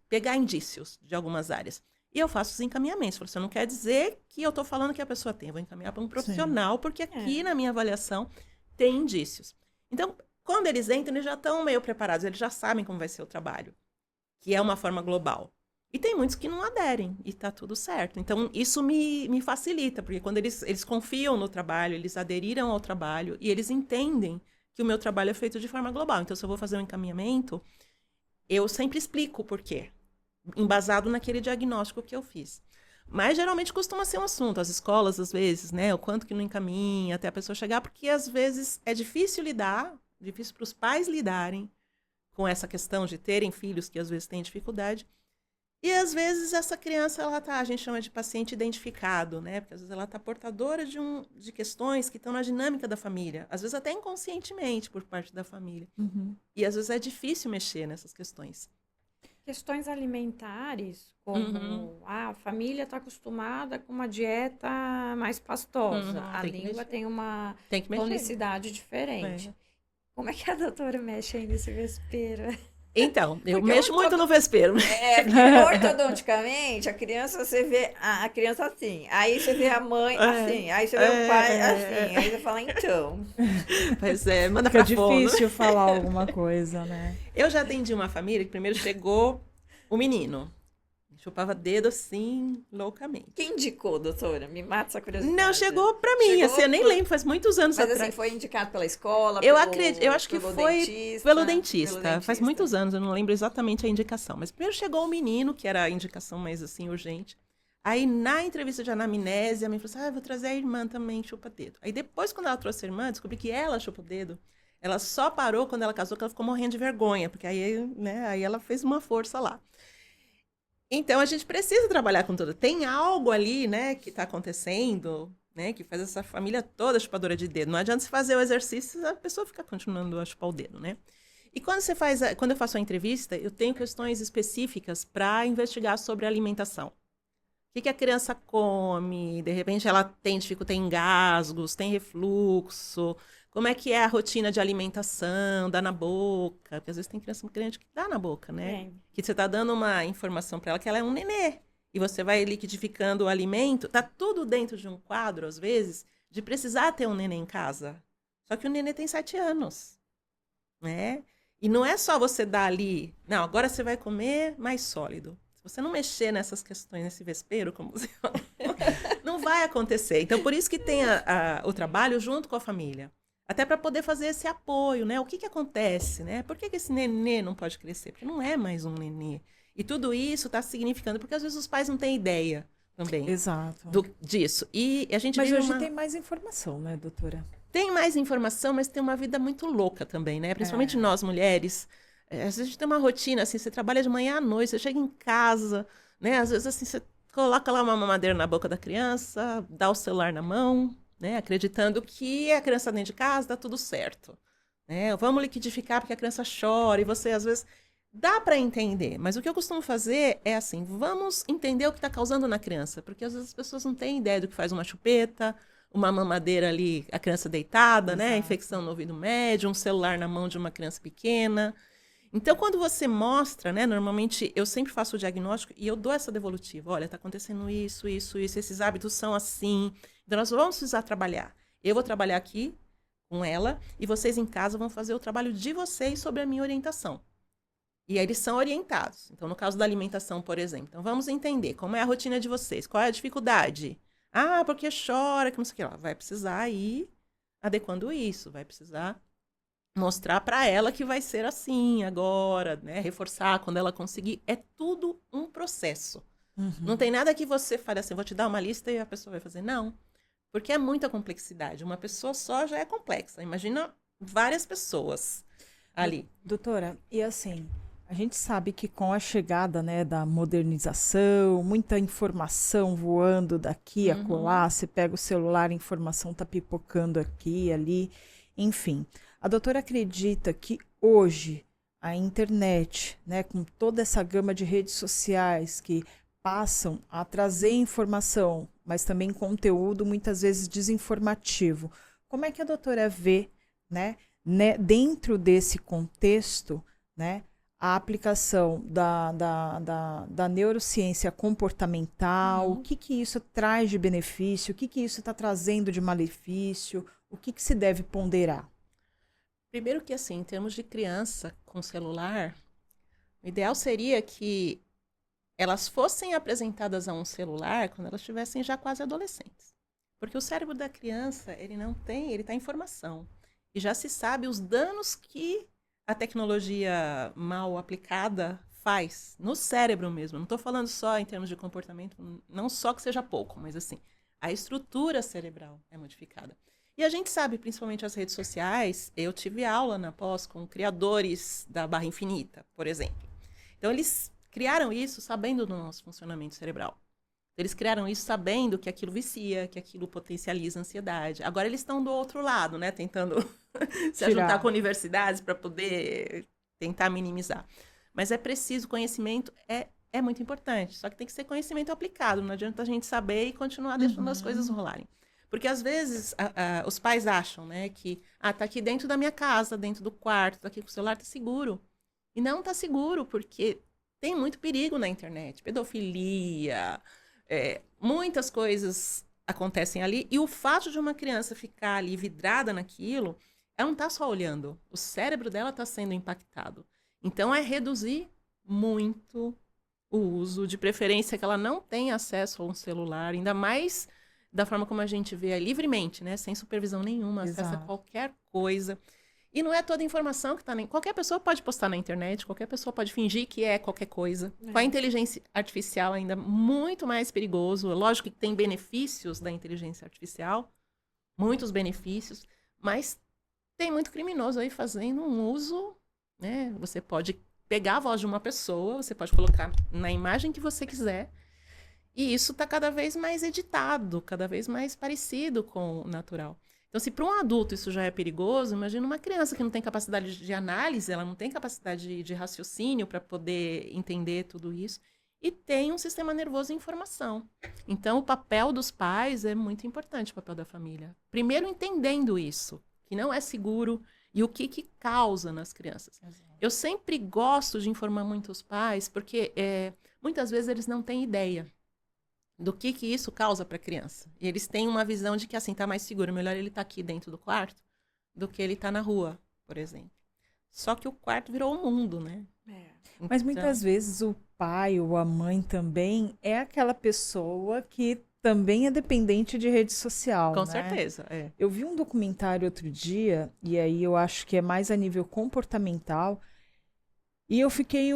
S3: pegar indícios de algumas áreas. E eu faço os encaminhamentos. Isso não quer dizer que eu estou falando que a pessoa tem. Eu vou encaminhar para um profissional, porque aqui na minha avaliação tem indícios. Então, quando eles entram, eles já estão meio preparados. Eles já sabem como vai ser o trabalho, que é uma forma global. E tem muitos que não aderem, e está tudo certo. Então, isso me facilita, porque quando eles confiam no trabalho, eles aderiram ao trabalho, e eles entendem que o meu trabalho é feito de forma global. Então, se eu vou fazer um encaminhamento, eu sempre explico o porquê, embasado naquele diagnóstico que eu fiz. Mas, geralmente, costuma ser um assunto. As escolas, às vezes, né? O quanto que não encaminha até a pessoa chegar, porque, às vezes, é difícil lidar, difícil para os pais lidarem com essa questão de terem filhos que, às vezes, têm dificuldade. E, às vezes, essa criança, a gente chama de paciente identificado, né? Porque, às vezes, ela está portadora de questões que estão na dinâmica da família. Às vezes, até inconscientemente por parte da família.
S2: Uhum.
S3: E, às vezes, é difícil mexer nessas questões.
S1: Questões alimentares, como a família está acostumada com uma dieta mais pastosa. A língua tem uma tonicidade diferente. Como é que a doutora mexe aí nesse vespeiro?
S3: Então, eu mexo muito no vespeiro.
S1: Porque ortodonticamente, a criança, você vê a criança assim, aí você vê a mãe assim, aí você vê o pai assim, aí você fala, então.
S3: Pois é, manda pra
S2: Fica difícil falar alguma coisa, né?
S3: Eu já atendi uma família que primeiro chegou o menino. Chupava dedo assim, loucamente.
S1: Quem indicou, doutora? Me mata essa curiosidade.
S3: Não, chegou pra mim, assim, eu nem lembro, faz muitos anos atrás.
S1: Mas assim, foi indicado pela escola?
S3: Eu acho que foi pelo dentista. Faz muitos anos, eu não lembro exatamente a indicação. Mas primeiro chegou o menino, que era a indicação mais assim, urgente. Aí, na entrevista de anamnese, a mãe falou assim, vou trazer a irmã também, chupa dedo. Aí depois, quando ela trouxe a irmã, descobri que ela chupa o dedo. Ela só parou quando ela casou, que ela ficou morrendo de vergonha, porque aí, né, aí ela fez uma força lá. Então, a gente precisa trabalhar com tudo. Tem algo ali, né, que está acontecendo, né, que faz essa família toda chupadora de dedo. Não adianta você fazer o exercício, a pessoa fica continuando a chupar o dedo, né? E quando eu faço a entrevista, eu tenho questões específicas para investigar sobre a alimentação. O que a criança come? De repente, ela tem dificuldade, tem engasgos, tem refluxo. Como é que é a rotina de alimentação, dá na boca? Porque às vezes tem criança grande que dá na boca, né? Que você está dando uma informação para ela que ela é um nenê. E você vai liquidificando o alimento. Tá tudo dentro de um quadro, às vezes, de precisar ter um nenê em casa. Só que o nenê tem 7 anos. né? E não é só você dar ali, não, agora você vai comer mais sólido. Se você não mexer nessas questões, nesse vespeiro, como você fala, não vai acontecer. Então, por isso que tem o trabalho junto com a família. Até para poder fazer esse apoio, né? O que acontece, né? Por que esse nenê não pode crescer? Porque não é mais um nenê. E tudo isso está significando, porque às vezes os pais não têm ideia também
S2: Exato.
S3: disso. E a gente
S2: Mas
S3: vive
S2: hoje tem mais informação, né, doutora?
S3: Tem mais informação, mas tem uma vida muito louca também, né? Principalmente nós, mulheres. Às vezes a gente tem uma rotina, assim, você trabalha de manhã à noite, você chega em casa, né? Às vezes, assim, você coloca lá uma mamadeira na boca da criança, dá o celular na mão, né? Acreditando que a criança dentro de casa, dá tudo certo. Né? Vamos liquidificar porque a criança chora e você, às vezes... Dá para entender, mas o que eu costumo fazer é assim, vamos entender o que está causando na criança, porque às vezes as pessoas não têm ideia do que faz uma chupeta, uma mamadeira ali, a criança deitada,
S2: Exato.
S3: né? Infecção no ouvido médio, um celular na mão de uma criança pequena. Então, quando você mostra, né? Normalmente, eu sempre faço o diagnóstico e eu dou essa devolutiva. Olha, está acontecendo isso, esses hábitos são assim. Então, nós vamos precisar trabalhar. Eu vou trabalhar aqui com ela e vocês em casa vão fazer o trabalho de vocês sobre a minha orientação. E aí eles são orientados. Então, no caso da alimentação, por exemplo. Então, vamos entender como é a rotina de vocês. Qual é a dificuldade? Ah, porque chora, que não sei o que lá. Vai precisar ir adequando isso. Vai precisar mostrar para ela que vai ser assim agora, né? Reforçar quando ela conseguir. É tudo um processo. Não tem nada que você fale assim, vou te dar uma lista e a pessoa vai fazer. Não. Porque é muita complexidade. Uma pessoa só já é complexa. Imagina várias pessoas ali.
S2: Doutora, e assim... A gente sabe que com a chegada, né, da modernização, muita informação voando daqui a acolá, você pega o celular, a informação está pipocando aqui, ali, enfim. A doutora acredita que hoje a internet, né, com toda essa gama de redes sociais que passam a trazer informação, mas também conteúdo muitas vezes desinformativo, como é que a doutora vê, né, dentro desse contexto, né, a aplicação da neurociência comportamental, o que isso traz de benefício, o que isso está trazendo de malefício, o que se deve ponderar?
S3: Primeiro que, assim, em termos de criança com celular, o ideal seria que elas fossem apresentadas a um celular quando elas estivessem já quase adolescentes. Porque o cérebro da criança, ele está em formação. E já se sabe os danos que a tecnologia mal aplicada faz no cérebro mesmo. Não estou falando só em termos de comportamento, não só que seja pouco, mas assim, a estrutura cerebral é modificada. E a gente sabe, principalmente as redes sociais, eu tive aula na pós com criadores da Barra Infinita, por exemplo. Então, eles criaram isso sabendo do nosso funcionamento cerebral. Eles criaram isso sabendo que aquilo vicia, que aquilo potencializa a ansiedade. Agora eles estão do outro lado, né? Tentando se juntar com universidades para poder tentar minimizar. Mas é preciso, conhecimento é muito importante. Só que tem que ser conhecimento aplicado. Não adianta a gente saber e continuar deixando as coisas rolarem. Porque às vezes os pais acham, né, que tá aqui dentro da minha casa, dentro do quarto, tá aqui com o celular, tá seguro. E não tá seguro, porque tem muito perigo na internet. Pedofilia... muitas coisas acontecem ali, e o fato de uma criança ficar ali vidrada naquilo, ela não está só olhando, o cérebro dela está sendo impactado. Então, é reduzir muito o uso, de preferência que ela não tenha acesso a um celular, ainda mais da forma como a gente vê livremente, né? Sem supervisão nenhuma, acessa qualquer coisa. E não é toda informação que está... Qualquer pessoa pode postar na internet, qualquer pessoa pode fingir que é qualquer coisa. Com a inteligência artificial ainda muito mais perigoso. Lógico que tem benefícios da inteligência artificial, muitos benefícios, mas tem muito criminoso aí fazendo um uso, né? Você pode pegar a voz de uma pessoa, você pode colocar na imagem que você quiser, e isso está cada vez mais editado, cada vez mais parecido com o natural. Então, se para um adulto isso já é perigoso, imagina uma criança que não tem capacidade de análise, ela não tem capacidade de raciocínio para poder entender tudo isso, e tem um sistema nervoso em formação. Então, o papel dos pais é muito importante, o papel da família. Primeiro, entendendo isso, que não é seguro, e o que causa nas crianças. Eu sempre gosto de informar muito os pais, porque muitas vezes eles não têm ideia do que isso causa para a criança. E eles têm uma visão de que, assim, tá mais seguro, melhor ele tá aqui dentro do quarto do que ele tá na rua, por exemplo. Só que o quarto virou o mundo, né?
S2: Mas
S3: Então,
S2: muitas vezes o pai ou a mãe também é aquela pessoa que também é dependente de rede social,
S3: com
S2: né?
S3: certeza, é.
S2: Eu vi um documentário outro dia, e aí eu acho que é mais a nível comportamental, e eu fiquei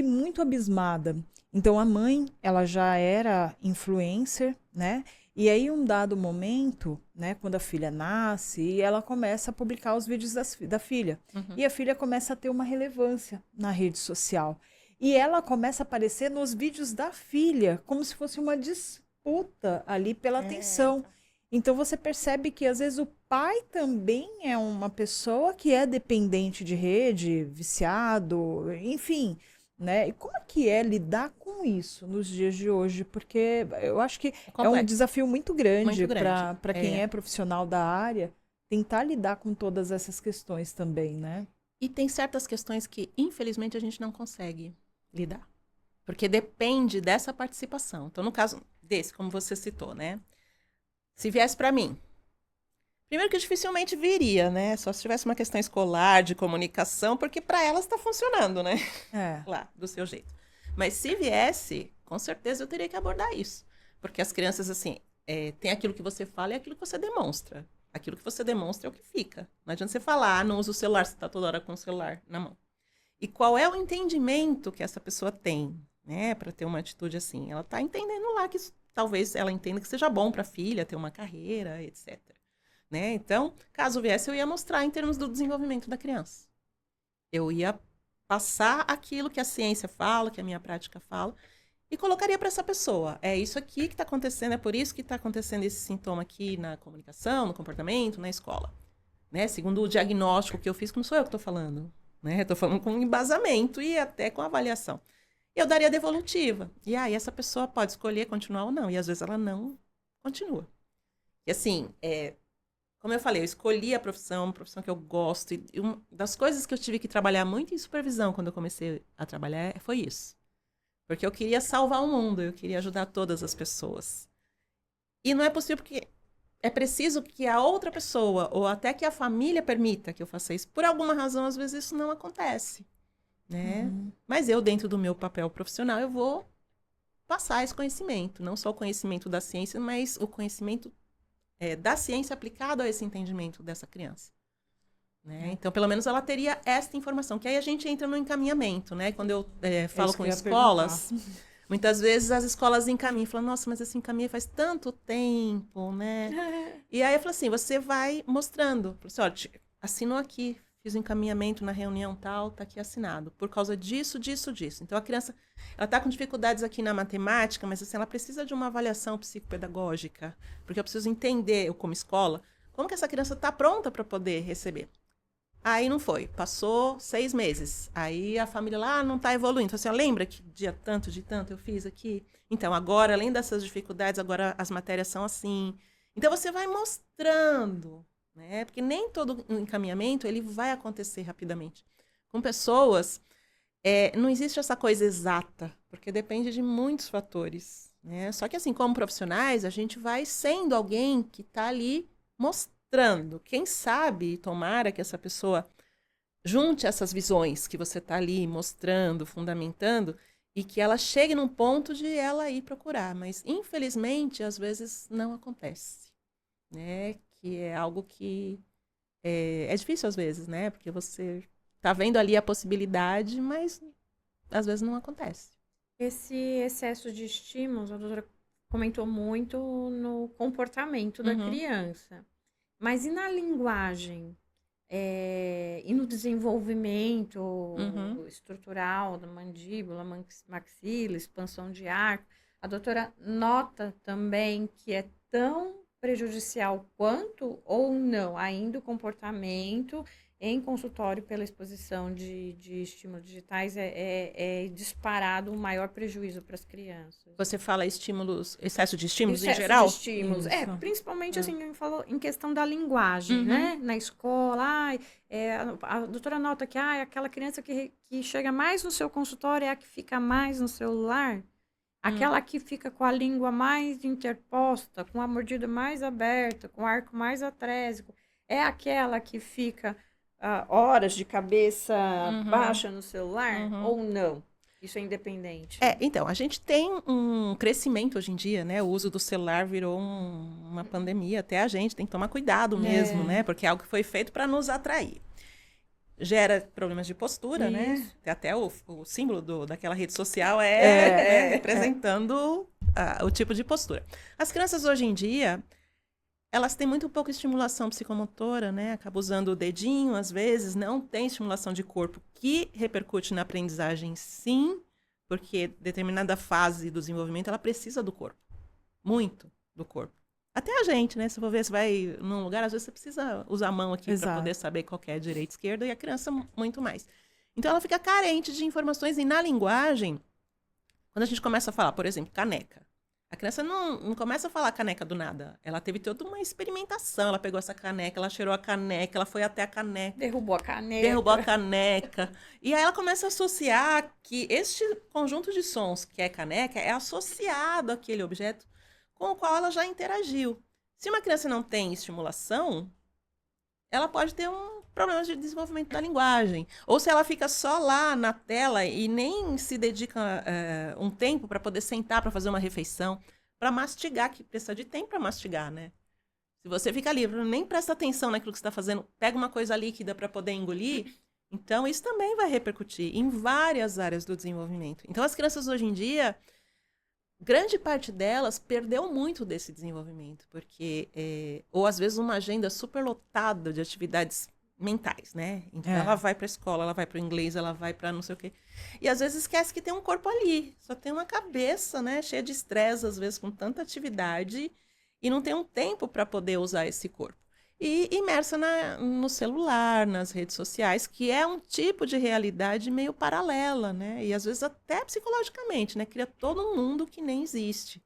S2: muito abismada. Então a mãe, ela já era influencer, né? E aí um dado momento, né, quando a filha nasce, e ela começa a publicar os vídeos da filha.
S3: Uhum.
S2: E a filha começa a ter uma relevância na rede social. E ela começa a aparecer nos vídeos da filha, como se fosse uma disputa ali pela atenção. Então você percebe que às vezes o pai também é uma pessoa que é dependente de rede, viciado, enfim, né? E como é que é lidar com isso nos dias de hoje? Porque eu acho que é um
S3: complexo.
S2: desafio muito grande
S3: Muito grande,
S2: para quem é profissional da área tentar lidar com todas essas questões também, né?
S3: E tem certas questões que, infelizmente, a gente não consegue lidar. Porque depende dessa participação. Então, no caso desse, como você citou, né? Se viesse para mim, primeiro que dificilmente viria, né? Só se tivesse uma questão escolar, de comunicação, porque para elas está funcionando, né?
S2: É.
S3: Lá, do seu jeito. Mas se viesse, com certeza eu teria que abordar isso. Porque as crianças, assim, tem aquilo que você fala e aquilo que você demonstra. Aquilo que você demonstra é o que fica. Não adianta você falar, não usa o celular, você está toda hora com o celular na mão. E qual é o entendimento que essa pessoa tem, né, para ter uma atitude assim? Ela está entendendo lá que talvez ela entenda que seja bom para a filha ter uma carreira, etc. Né? Então, caso viesse, eu ia mostrar em termos do desenvolvimento da criança. Eu ia passar aquilo que a ciência fala, que a minha prática fala, e colocaria para essa pessoa. É isso aqui que está acontecendo, é por isso que está acontecendo esse sintoma aqui na comunicação, no comportamento, na escola. Né? Segundo o diagnóstico que eu fiz, que não sou eu que estou falando. Né? Estou falando com embasamento e até com avaliação. Eu daria a devolutiva. E aí essa pessoa pode escolher continuar ou não. E às vezes ela não continua. E assim, como eu falei, eu escolhi a profissão, uma profissão que eu gosto. E uma das coisas que eu tive que trabalhar muito em supervisão quando eu comecei a trabalhar foi isso. Porque eu queria salvar o mundo, eu queria ajudar todas as pessoas. E não é possível porque é preciso que a outra pessoa, ou até que a família permita que eu faça isso. Por alguma razão, às vezes isso não acontece. Né?
S2: Uhum.
S3: Mas eu, dentro do meu papel profissional, eu vou passar esse conhecimento. Não só o conhecimento da ciência, mas o conhecimento da ciência aplicado a esse entendimento dessa criança. Né? Então, pelo menos ela teria esta informação, que aí a gente entra no encaminhamento, né? Quando eu falo com escolas, muitas vezes as escolas encaminham, falam, nossa, mas esse encaminha faz tanto tempo, né? E aí eu falo assim, você vai mostrando, assim, olha, assinou aqui, fiz o encaminhamento na reunião tal, tá aqui assinado, por causa disso, disso, disso. Então a criança, ela tá com dificuldades aqui na matemática, mas assim, ela precisa de uma avaliação psicopedagógica, porque eu preciso entender, eu como escola, como que essa criança tá pronta para poder receber. Aí não foi, passou 6 meses. Aí a família lá não está evoluindo. Então, assim, lembra que dia tanto, de tanto eu fiz aqui? Então, agora, além dessas dificuldades, agora as matérias são assim. Então, você vai mostrando, né? Porque nem todo encaminhamento ele vai acontecer rapidamente. Com pessoas, não existe essa coisa exata, porque depende de muitos fatores, né? Só que, assim, como profissionais, a gente vai sendo alguém que está ali mostrando. Quem sabe, tomara que essa pessoa junte essas visões que você está ali mostrando, fundamentando, e que ela chegue num ponto de ela ir procurar. Mas, infelizmente, às vezes não acontece. Né? Que é algo que é difícil às vezes, né? Porque você está vendo ali a possibilidade, mas às vezes não acontece.
S1: Esse excesso de estímulos, a doutora comentou muito no comportamento da criança. Mas e na linguagem? E no desenvolvimento estrutural da mandíbula, maxila, expansão de arco? A doutora nota também que é tão prejudicial quanto ou não ainda o comportamento em consultório pela exposição de estímulos digitais é disparado o maior prejuízo para as crianças.
S3: Você fala excesso de estímulos em geral?
S1: Excesso de estímulos, principalmente assim, eu falo em questão da linguagem, né? Na escola, a doutora nota que aquela criança que chega mais no seu consultório é a que fica mais no celular, aquela que fica com a língua mais interposta, com a mordida mais aberta, com o arco mais atrésico, é aquela que fica horas de cabeça
S3: Uhum.
S1: baixa no celular
S3: Uhum.
S1: ou não? Isso é independente.
S3: Então, a gente tem um crescimento hoje em dia, né? O uso do celular virou uma pandemia. Até a gente tem que tomar cuidado mesmo, né? Porque é algo que foi feito para nos atrair. Gera problemas de postura, né? Tem até o símbolo daquela rede social representando o tipo de postura. As crianças hoje em dia, elas têm muito pouca estimulação psicomotora, né? Acaba usando o dedinho, às vezes, não tem estimulação de corpo que repercute na aprendizagem, sim, porque determinada fase do desenvolvimento, ela precisa do corpo. Muito do corpo. Até a gente, né? Se for ver, você vai num lugar, às vezes você precisa usar a mão aqui para poder saber qual que é direita e esquerda, e a criança muito mais. Então, ela fica carente de informações, e na linguagem, quando a gente começa a falar, por exemplo, caneca, a criança não começa a falar caneca do nada. Ela teve toda uma experimentação. Ela pegou essa caneca, ela cheirou a caneca, ela foi até a caneca.
S1: Derrubou a caneca.
S3: E aí ela começa a associar que este conjunto de sons, que é caneca, é associado àquele objeto com o qual ela já interagiu. Se uma criança não tem estimulação, ela pode ter um problema de desenvolvimento da linguagem. Ou se ela fica só lá na tela e nem se dedica um tempo para poder sentar para fazer uma refeição, para mastigar, que precisa de tempo para mastigar, né? Se você fica ali, nem presta atenção naquilo que você está fazendo, pega uma coisa líquida para poder engolir, então isso também vai repercutir em várias áreas do desenvolvimento. Então as crianças hoje em dia, grande parte delas perdeu muito desse desenvolvimento, porque, ou às vezes uma agenda super lotada de atividades mentais, né? Então ela vai para a escola, ela vai para o inglês, ela vai para não sei o quê. E às vezes esquece que tem um corpo ali, só tem uma cabeça, né? Cheia de estresse, às vezes com tanta atividade, e não tem um tempo para poder usar esse corpo. E imersa no celular, nas redes sociais, que é um tipo de realidade meio paralela, né? E às vezes até psicologicamente, né? Cria todo um mundo que nem existe.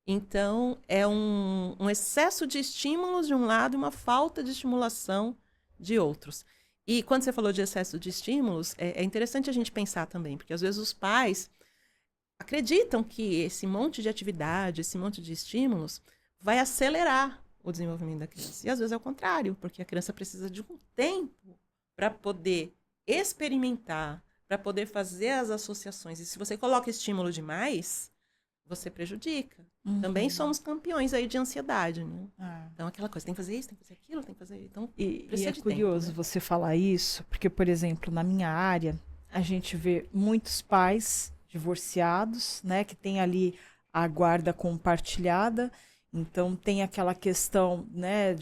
S3: Então, é um excesso de estímulos de um lado e uma falta de estimulação de outros. E quando você falou de excesso de estímulos, é interessante a gente pensar também, porque às vezes os pais acreditam que esse monte de atividade, esse monte de estímulos vai acelerar o desenvolvimento da criança. E às vezes é o contrário, porque a criança precisa de um tempo para poder experimentar, para poder fazer as associações. E se você coloca estímulo demais, você prejudica. Também somos campeões aí de ansiedade, né? Então, aquela coisa, tem que fazer isso, tem que fazer aquilo, tem que fazer... Então,
S2: e
S3: precisa
S2: é
S3: de
S2: curioso
S3: tempo, né?
S2: você falar isso, porque, por exemplo, na minha área, a gente vê muitos pais divorciados, né, que tem ali a guarda compartilhada. Então, tem aquela questão, né,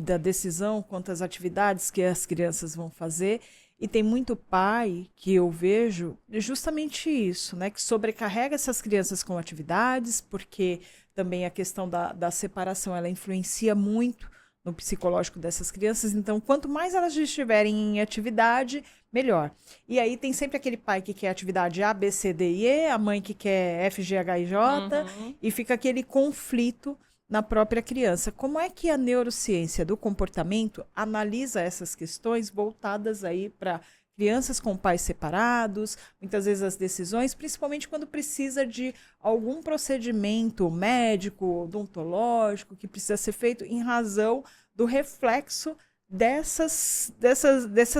S2: da decisão quanto às atividades que as crianças vão fazer. E tem muito pai que eu vejo justamente isso, né, que sobrecarrega essas crianças com atividades, porque também a questão da separação, ela influencia muito no psicológico dessas crianças. Então, quanto mais elas estiverem em atividade, melhor. E aí tem sempre aquele pai que quer atividade A, B, C, D e E, a mãe que quer F, G, H e J, e fica aquele conflito na própria criança. Como é que a neurociência do comportamento analisa essas questões voltadas aí para crianças com pais separados, muitas vezes as decisões, principalmente quando precisa de algum procedimento médico, odontológico, que precisa ser feito em razão do reflexo dessa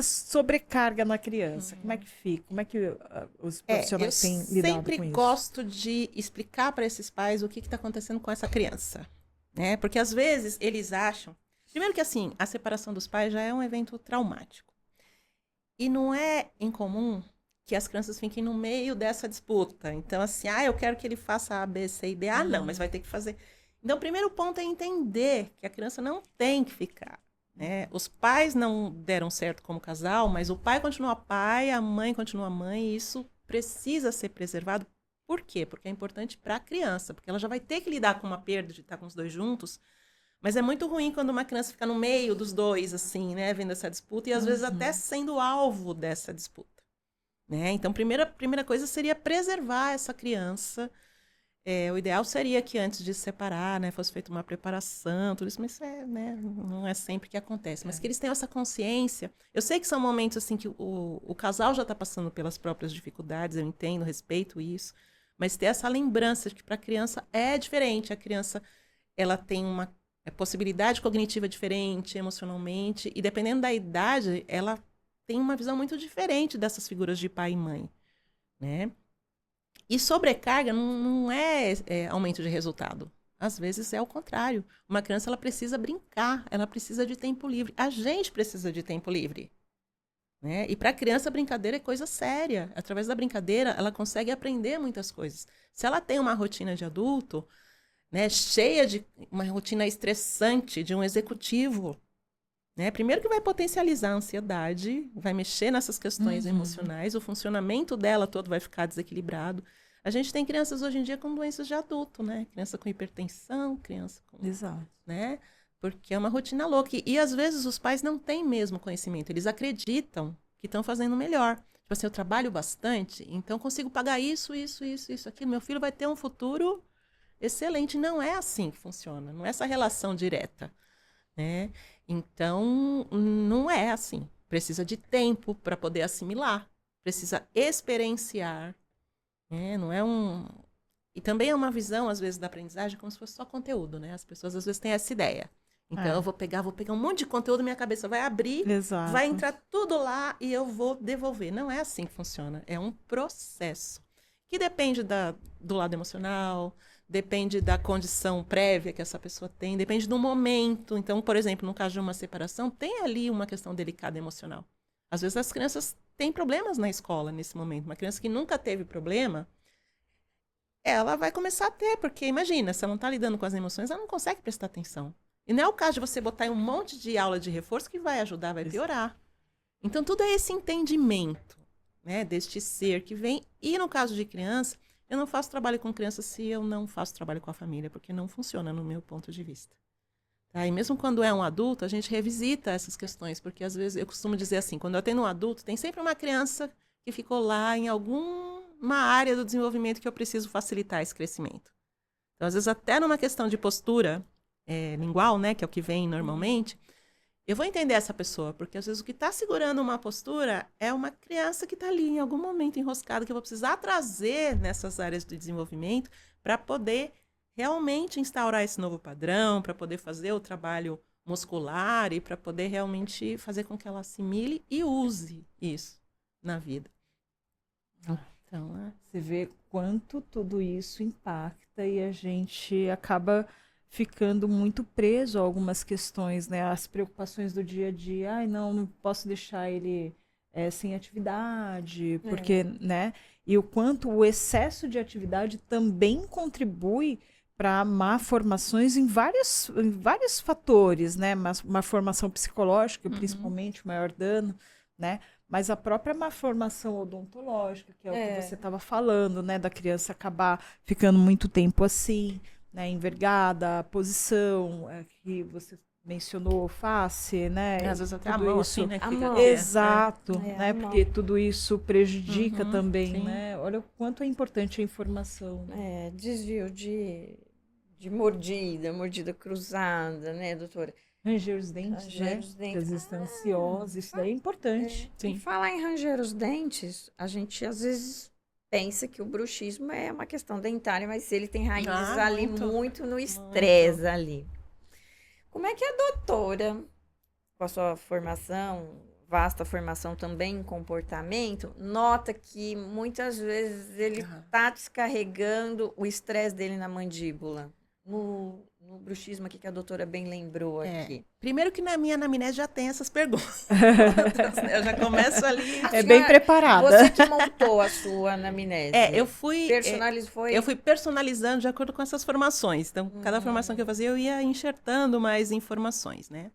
S2: sobrecarga na criança. Como é que fica? Como é que os profissionais têm lidado com isso?
S3: Eu sempre gosto de explicar para esses pais o que está acontecendo com essa criança, né? Porque às vezes eles acham... Primeiro que assim, a separação dos pais já é um evento traumático. E não é incomum que as crianças fiquem no meio dessa disputa. Então assim, eu quero que ele faça A, B, C e D. Não, mas vai ter que fazer... Então o primeiro ponto é entender que a criança não tem que ficar. Né? Os pais não deram certo como casal, mas o pai continua pai, a mãe continua mãe, e isso precisa ser preservado. Por quê? Porque é importante para a criança, porque ela já vai ter que lidar com uma perda de estar com os dois juntos, mas é muito ruim quando uma criança fica no meio dos dois, assim, né, vendo essa disputa, e às vezes até sendo alvo dessa disputa. Né? Então, primeira coisa seria preservar essa criança. O ideal seria que antes de se separar, né, fosse feita uma preparação, tudo isso, mas né, não é sempre que acontece. Mas que eles tenham essa consciência. Eu sei que são momentos assim que o casal já está passando pelas próprias dificuldades, eu entendo, respeito isso, mas ter essa lembrança de que para a criança é diferente. A criança, ela tem uma É possibilidade cognitiva diferente, emocionalmente, e dependendo da idade, ela tem uma visão muito diferente dessas figuras de pai e mãe, né? E sobrecarga não é aumento de resultado. Às vezes é o contrário. Uma criança ela precisa brincar, ela precisa de tempo livre. A gente precisa de tempo livre. Né? E para a criança, a brincadeira é coisa séria. Através da brincadeira, ela consegue aprender muitas coisas. Se ela tem uma rotina de adulto, né, cheia de uma rotina estressante de um executivo, né, primeiro que vai potencializar a ansiedade, vai mexer nessas questões emocionais, o funcionamento dela todo vai ficar desequilibrado. A gente tem crianças hoje em dia com doenças de adulto, né? Criança com hipertensão, criança com...
S2: Exato.
S3: Né? Porque é uma rotina louca. E às vezes os pais não têm mesmo conhecimento. Eles acreditam que estão fazendo melhor. Tipo assim, eu trabalho bastante, então consigo pagar isso, aquilo. Meu filho vai ter um futuro excelente. Não é assim que funciona. Não é essa relação direta. Né? Então, não é assim. Precisa de tempo para poder assimilar. Precisa experienciar. Não é um... E também é uma visão, às vezes, da aprendizagem como se fosse só conteúdo, né? As pessoas, às vezes, têm essa ideia. Então, eu vou pegar um monte de conteúdo, minha cabeça vai abrir,
S2: Exato.
S3: vai entrar tudo lá e eu vou devolver. Não é assim que funciona. É um processo que depende do lado emocional, depende da condição prévia que essa pessoa tem, depende do momento. Então, por exemplo, no caso de uma separação, tem ali uma questão delicada emocional. Às vezes, as crianças têm problemas na escola nesse momento. Uma criança que nunca teve problema, ela vai começar a ter, porque imagina, se ela não está lidando com as emoções, ela não consegue prestar atenção. E não é o caso de você botar um monte de aula de reforço que vai ajudar, vai piorar. Então, tudo é esse entendimento, né, deste ser que vem. E no caso de criança, eu não faço trabalho com criança se eu não faço trabalho com a família, porque não funciona no meu ponto de vista. Tá? E mesmo quando é um adulto, a gente revisita essas questões, porque às vezes eu costumo dizer assim, quando eu atendo um adulto, tem sempre uma criança que ficou lá em alguma área do desenvolvimento que eu preciso facilitar esse crescimento. Então, às vezes, até numa questão de postura lingual, né, que é o que vem normalmente, eu vou entender essa pessoa, porque às vezes o que está segurando uma postura é uma criança que está ali em algum momento enroscada, que eu vou precisar trazer nessas áreas de desenvolvimento para poder realmente instaurar esse novo padrão, para poder fazer o trabalho muscular e para poder realmente fazer com que ela assimile e use isso na vida. Então,
S2: Você vê quanto tudo isso impacta e a gente acaba ficando muito preso a algumas questões, né? As preocupações do dia a dia. Ai, não posso deixar ele sem atividade, porque, né? E o quanto o excesso de atividade também contribui para malformações em vários fatores, né? Uma formação psicológica, principalmente, o maior dano, né? Mas a própria malformação odontológica, que é o que você estava falando, né? Da criança acabar ficando muito tempo assim, né? Envergada, a posição que você mencionou, face, né?
S3: Às vezes até
S2: tudo
S3: a mão,
S2: isso.
S3: assim, né? Que fica
S2: Exato, né? Porque tudo isso prejudica também,
S3: sim.
S2: né? Olha o quanto é importante a informação. Né?
S1: Desvio de mordida cruzada, né, doutora?
S2: Ranger os dentes,
S1: Ranger
S2: né?
S1: os dentes.
S2: Porque às vezes estão ansiosos, isso daí é importante.
S1: E falar em ranger os dentes, a gente às vezes pensa que o bruxismo é uma questão dentária, mas ele tem raízes ali muito no estresse ali. Como é que a doutora, com a sua formação, vasta formação também em comportamento, nota que muitas vezes ele está descarregando o estresse dele na mandíbula? No bruxismo aqui que a doutora bem lembrou aqui.
S3: Primeiro que na minha anamnese já tem essas perguntas. Eu já começo ali.
S2: Bem preparada.
S1: Você que montou a sua anamnese.
S3: Eu fui personalizando de acordo com essas formações. Então, cada formação que eu fazia, eu ia enxertando mais informações, né?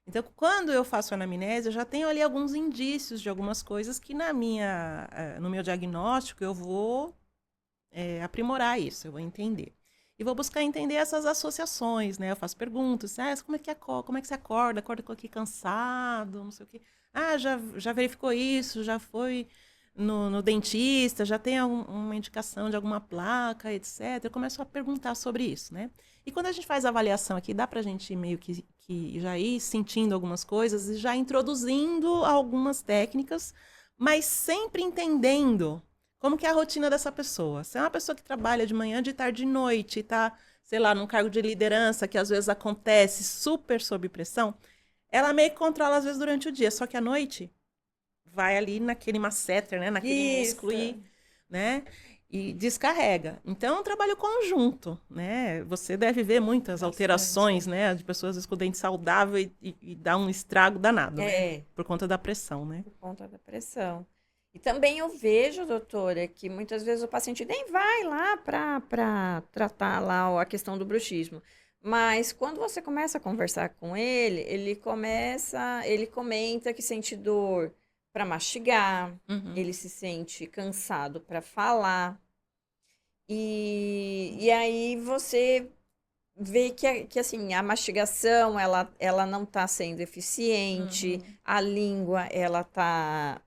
S3: Então, quando eu faço a anamnese, eu já tenho ali alguns indícios de algumas coisas que no meu diagnóstico eu vou aprimorar isso, eu vou entender. E vou buscar entender essas associações, né? Eu faço perguntas, como é que você acorda? Acorda com aqui cansado, não sei o quê. Já verificou isso, já foi no dentista, já tem uma indicação de alguma placa, etc. Eu começo a perguntar sobre isso, né? E quando a gente faz a avaliação aqui, dá pra gente meio que já ir sentindo algumas coisas e já introduzindo algumas técnicas, mas sempre entendendo como que é a rotina dessa pessoa. Se é uma pessoa que trabalha de manhã, de tarde, de noite, está sei lá, num cargo de liderança, que às vezes acontece super sob pressão, ela meio que controla às vezes durante o dia, só que à noite vai ali naquele masseter, né, naquele músculo né, e descarrega. Então, é um trabalho conjunto, né? Você deve ver muitas alterações, né, de pessoas às vezes com o dente saudável e dá um estrago danado, né? Por conta da pressão, né?
S1: Por conta da pressão. E também eu vejo, doutora, que muitas vezes o paciente nem vai lá para tratar lá a questão do bruxismo. Mas quando você começa a conversar com ele, ele comenta que sente dor para mastigar, ele se sente cansado para falar. E aí você vê que assim, a mastigação, ela não está sendo eficiente, a língua, ela tá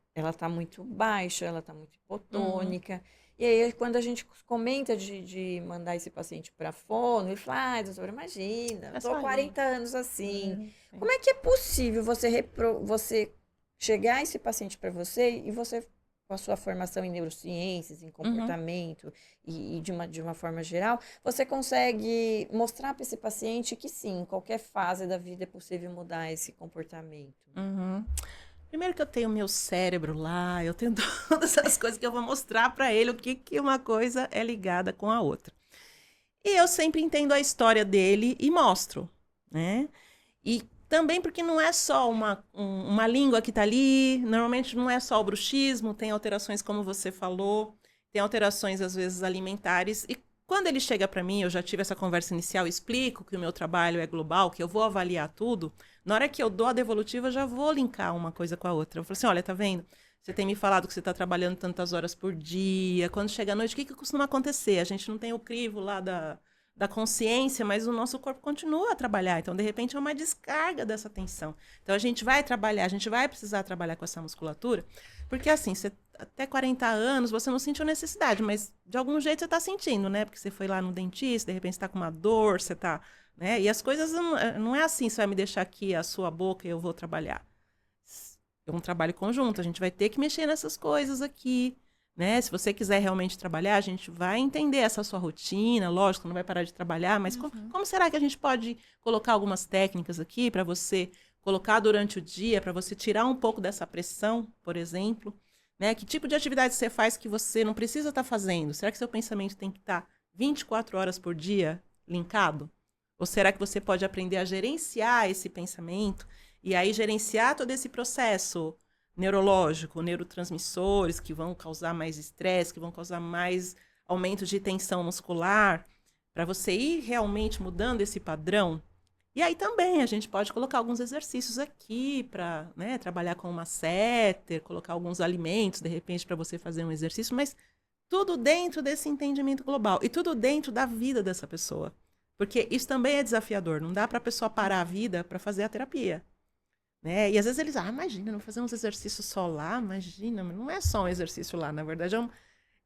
S1: muito baixa, ela tá muito hipotônica. E aí, quando a gente comenta de mandar esse paciente para fono, ele fala, doutora, imagina, eu tô há 40 anos assim. Como é que é possível você chegar esse paciente para você e você, com a sua formação em neurociências, em comportamento e de uma forma geral, você consegue mostrar para esse paciente que sim, em qualquer fase da vida é possível mudar esse comportamento?
S3: Primeiro que eu tenho meu cérebro lá, eu tenho todas as coisas que eu vou mostrar para ele, o que uma coisa é ligada com a outra. E eu sempre entendo a história dele e mostro, né? E também porque não é só uma língua que está ali, normalmente não é só o bruxismo, tem alterações como você falou, tem alterações às vezes alimentares. E quando ele chega para mim, eu já tive essa conversa inicial, explico que o meu trabalho é global, que eu vou avaliar tudo. Na hora que eu dou a devolutiva, eu já vou linkar uma coisa com a outra. Eu falo assim, olha, tá vendo? Você tem me falado que você está trabalhando tantas horas por dia. Quando chega a noite, o que costuma acontecer? A gente não tem o crivo lá da consciência, mas o nosso corpo continua a trabalhar. Então, de repente, é uma descarga dessa tensão. Então, a gente vai trabalhar, a gente vai precisar trabalhar com essa musculatura, porque assim, até 40 anos, você não sentiu necessidade, mas de algum jeito você está sentindo, né? Porque você foi lá no dentista, de repente você está com uma dor, você está... Né? E as coisas não é assim, você vai me deixar aqui a sua boca e eu vou trabalhar. É um trabalho conjunto, a gente vai ter que mexer nessas coisas aqui, né? Se você quiser realmente trabalhar, a gente vai entender essa sua rotina, lógico, não vai parar de trabalhar, mas como será que a gente pode colocar algumas técnicas aqui para você colocar durante o dia, para você tirar um pouco dessa pressão, por exemplo, né? Que tipo de atividade você faz que você não precisa estar fazendo? Será que seu pensamento tem que estar 24 horas por dia linkado? Ou será que você pode aprender a gerenciar esse pensamento e aí gerenciar todo esse processo neurológico, neurotransmissores que vão causar mais estresse, que vão causar mais aumento de tensão muscular, para você ir realmente mudando esse padrão? E aí também a gente pode colocar alguns exercícios aqui para, né, trabalhar com uma masseter, colocar alguns alimentos, de repente, para você fazer um exercício, mas tudo dentro desse entendimento global e tudo dentro da vida dessa pessoa. Porque isso também é desafiador. Não dá para a pessoa parar a vida para fazer a terapia. Né? E às vezes eles, imagina, não fazer uns exercícios só lá, imagina. Mas não é só um exercício lá, na verdade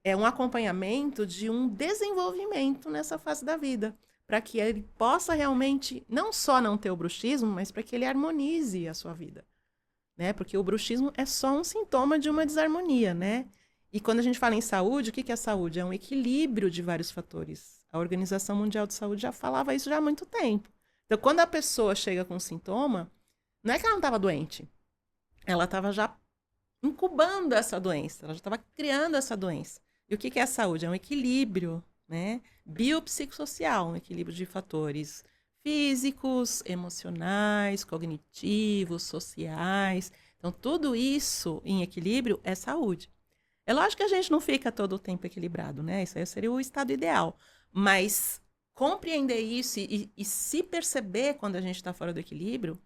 S3: é um acompanhamento de um desenvolvimento nessa fase da vida. Para que ele possa realmente, não só não ter o bruxismo, mas para que ele harmonize a sua vida. Né? Porque o bruxismo é só um sintoma de uma desarmonia, né? E quando a gente fala em saúde, o que é saúde? É um equilíbrio de vários fatores. A Organização Mundial de Saúde já falava isso já há muito tempo. Então, quando a pessoa chega com sintoma, não é que ela não estava doente. Ela estava já incubando essa doença. Ela já estava criando essa doença. E o que é a saúde? É um equilíbrio, né? Biopsicossocial, um equilíbrio de fatores físicos, emocionais, cognitivos, sociais. Então, tudo isso em equilíbrio é saúde. É lógico que a gente não fica todo o tempo equilibrado, né? Isso aí seria o estado ideal. Mas compreender isso e se perceber quando a gente está fora do equilíbrio,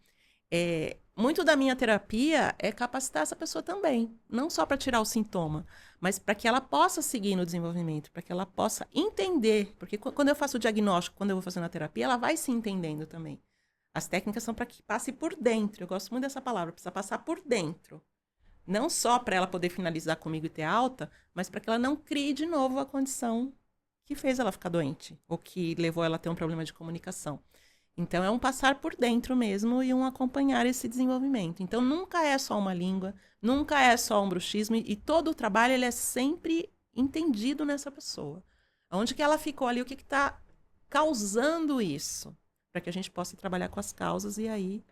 S3: muito da minha terapia é capacitar essa pessoa também. Não só para tirar o sintoma, mas para que ela possa seguir no desenvolvimento, para que ela possa entender. Porque quando eu faço o diagnóstico, quando eu vou fazendo a terapia, ela vai se entendendo também. As técnicas são para que passe por dentro. Eu gosto muito dessa palavra, precisa passar por dentro. Não só para ela poder finalizar comigo e ter alta, mas para que ela não crie de novo a condição que fez ela ficar doente, ou que levou ela a ter um problema de comunicação. Então, é um passar por dentro mesmo e um acompanhar esse desenvolvimento. Então, nunca é só uma língua, nunca é só um bruxismo, e todo o trabalho ele é sempre entendido nessa pessoa. Onde que ela ficou ali, o que está causando isso? Para que a gente possa trabalhar com as causas e aí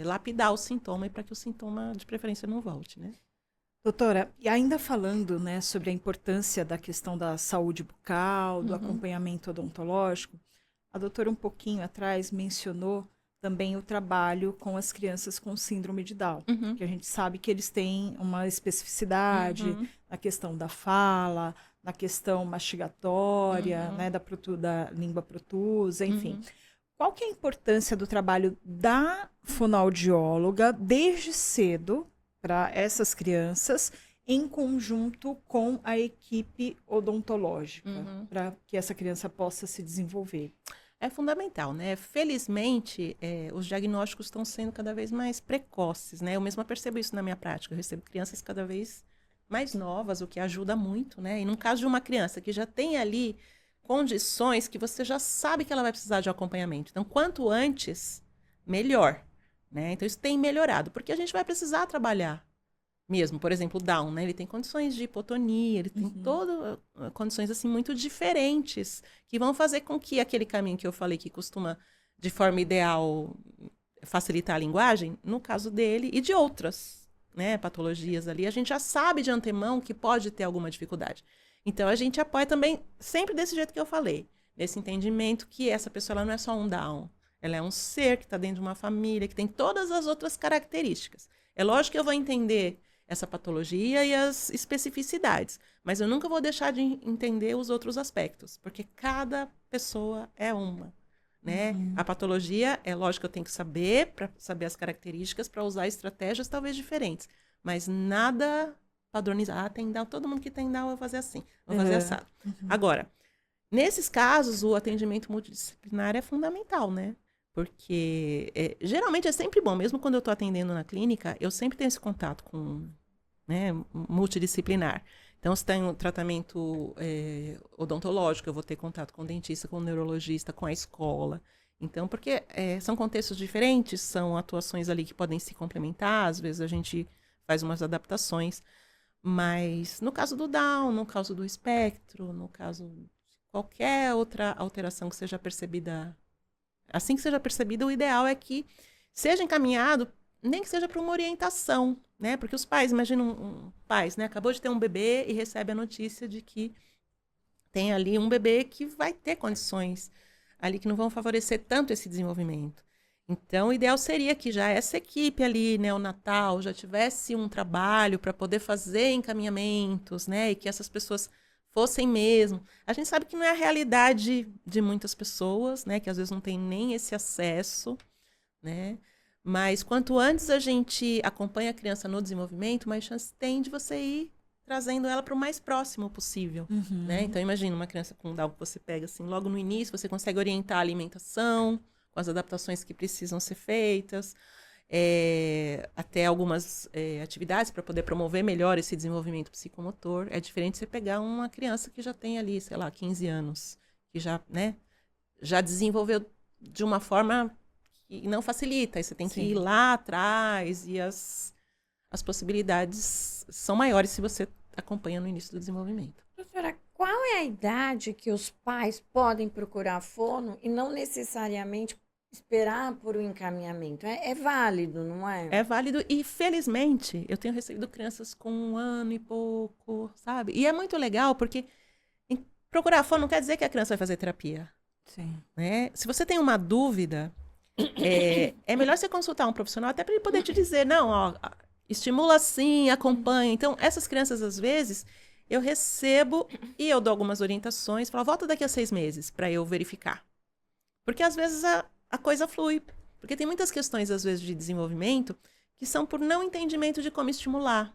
S3: lapidar o sintoma e para que o sintoma, de preferência, não volte, né?
S2: Doutora, e ainda falando, né, sobre a importância da questão da saúde bucal, do acompanhamento odontológico, a doutora um pouquinho atrás mencionou também o trabalho com as crianças com síndrome de Down, que a gente sabe que eles têm uma especificidade na questão da fala, na questão mastigatória, né, da língua protusa, enfim. Qual que é a importância do trabalho da fonoaudióloga desde cedo para essas crianças, em conjunto com a equipe odontológica, para que essa criança possa se desenvolver?
S3: É fundamental, né? Felizmente, os diagnósticos estão sendo cada vez mais precoces, né? Eu mesma percebo isso na minha prática. Eu recebo crianças cada vez mais novas, o que ajuda muito, né? E no caso de uma criança que já tem ali condições que você já sabe que ela vai precisar de acompanhamento. Então, quanto antes, melhor, né? Então, isso tem melhorado, porque a gente vai precisar trabalhar mesmo. Por exemplo, o Down, né? Ele tem condições de hipotonia, ele tem condições, assim, muito diferentes, que vão fazer com que aquele caminho que eu falei que costuma, de forma ideal, facilitar a linguagem, no caso dele e de outras, né, patologias ali, a gente já sabe de antemão que pode ter alguma dificuldade. Então, a gente apoia também, sempre desse jeito que eu falei, nesse entendimento que essa pessoa ela não é só um Down, ela é um ser que está dentro de uma família, que tem todas as outras características. É lógico que eu vou entender essa patologia e as especificidades, mas eu nunca vou deixar de entender os outros aspectos, porque cada pessoa é uma, né? A patologia, é lógico que eu tenho que saber, para saber as características, para usar estratégias talvez diferentes, mas nada padronizar. Tem Down, todo mundo que tem Down vai fazer assim, vai fazer assado. Agora, nesses casos, o atendimento multidisciplinar é fundamental, né? Porque geralmente é sempre bom, mesmo quando eu estou atendendo na clínica, eu sempre tenho esse contato com, né, multidisciplinar. Então, se tem um tratamento odontológico, eu vou ter contato com o dentista, com o neurologista, com a escola. Então, porque são contextos diferentes, são atuações ali que podem se complementar, às vezes a gente faz umas adaptações. Mas no caso do Down, no caso do espectro, no caso de qualquer outra alteração que seja percebida, assim que seja percebida, o ideal é que seja encaminhado, nem que seja para uma orientação, né? Porque os pais, imagina pais, né? Acabou de ter um bebê e recebe a notícia de que tem ali um bebê que vai ter condições ali que não vão favorecer tanto esse desenvolvimento. Então, o ideal seria que já essa equipe ali, neonatal, já tivesse um trabalho para poder fazer encaminhamentos, né? E que essas pessoas fossem mesmo. A gente sabe que não é a realidade de muitas pessoas, né? Que às vezes não tem nem esse acesso, né? Mas quanto antes a gente acompanha a criança no desenvolvimento, mais chance tem de você ir trazendo ela para o mais próximo possível, né? Então, imagina uma criança com Down que você pega assim, logo no início, você consegue orientar a alimentação, com as adaptações que precisam ser feitas, até algumas atividades para poder promover melhor esse desenvolvimento psicomotor. É diferente você pegar uma criança que já tem ali, sei lá, 15 anos, que já, né, já desenvolveu de uma forma que não facilita. Aí você tem que ir lá atrás e as possibilidades são maiores se você acompanha no início do desenvolvimento.
S1: Doutora, qual é a idade que os pais podem procurar fono e não necessariamente esperar por um encaminhamento? É válido, não é?
S3: É válido e, felizmente, eu tenho recebido crianças com 1 ano e pouco, sabe? E é muito legal porque procurar fono não quer dizer que a criança vai fazer terapia.
S2: Sim.
S3: Né? Se você tem uma dúvida, é melhor você consultar um profissional até para ele poder te dizer, não, ó, estimula sim, acompanha. Então, essas crianças, às vezes, eu recebo e eu dou algumas orientações, falo, volta daqui a 6 meses para eu verificar. Porque, às vezes, a coisa flui. Porque tem muitas questões, às vezes, de desenvolvimento que são por não entendimento de como estimular.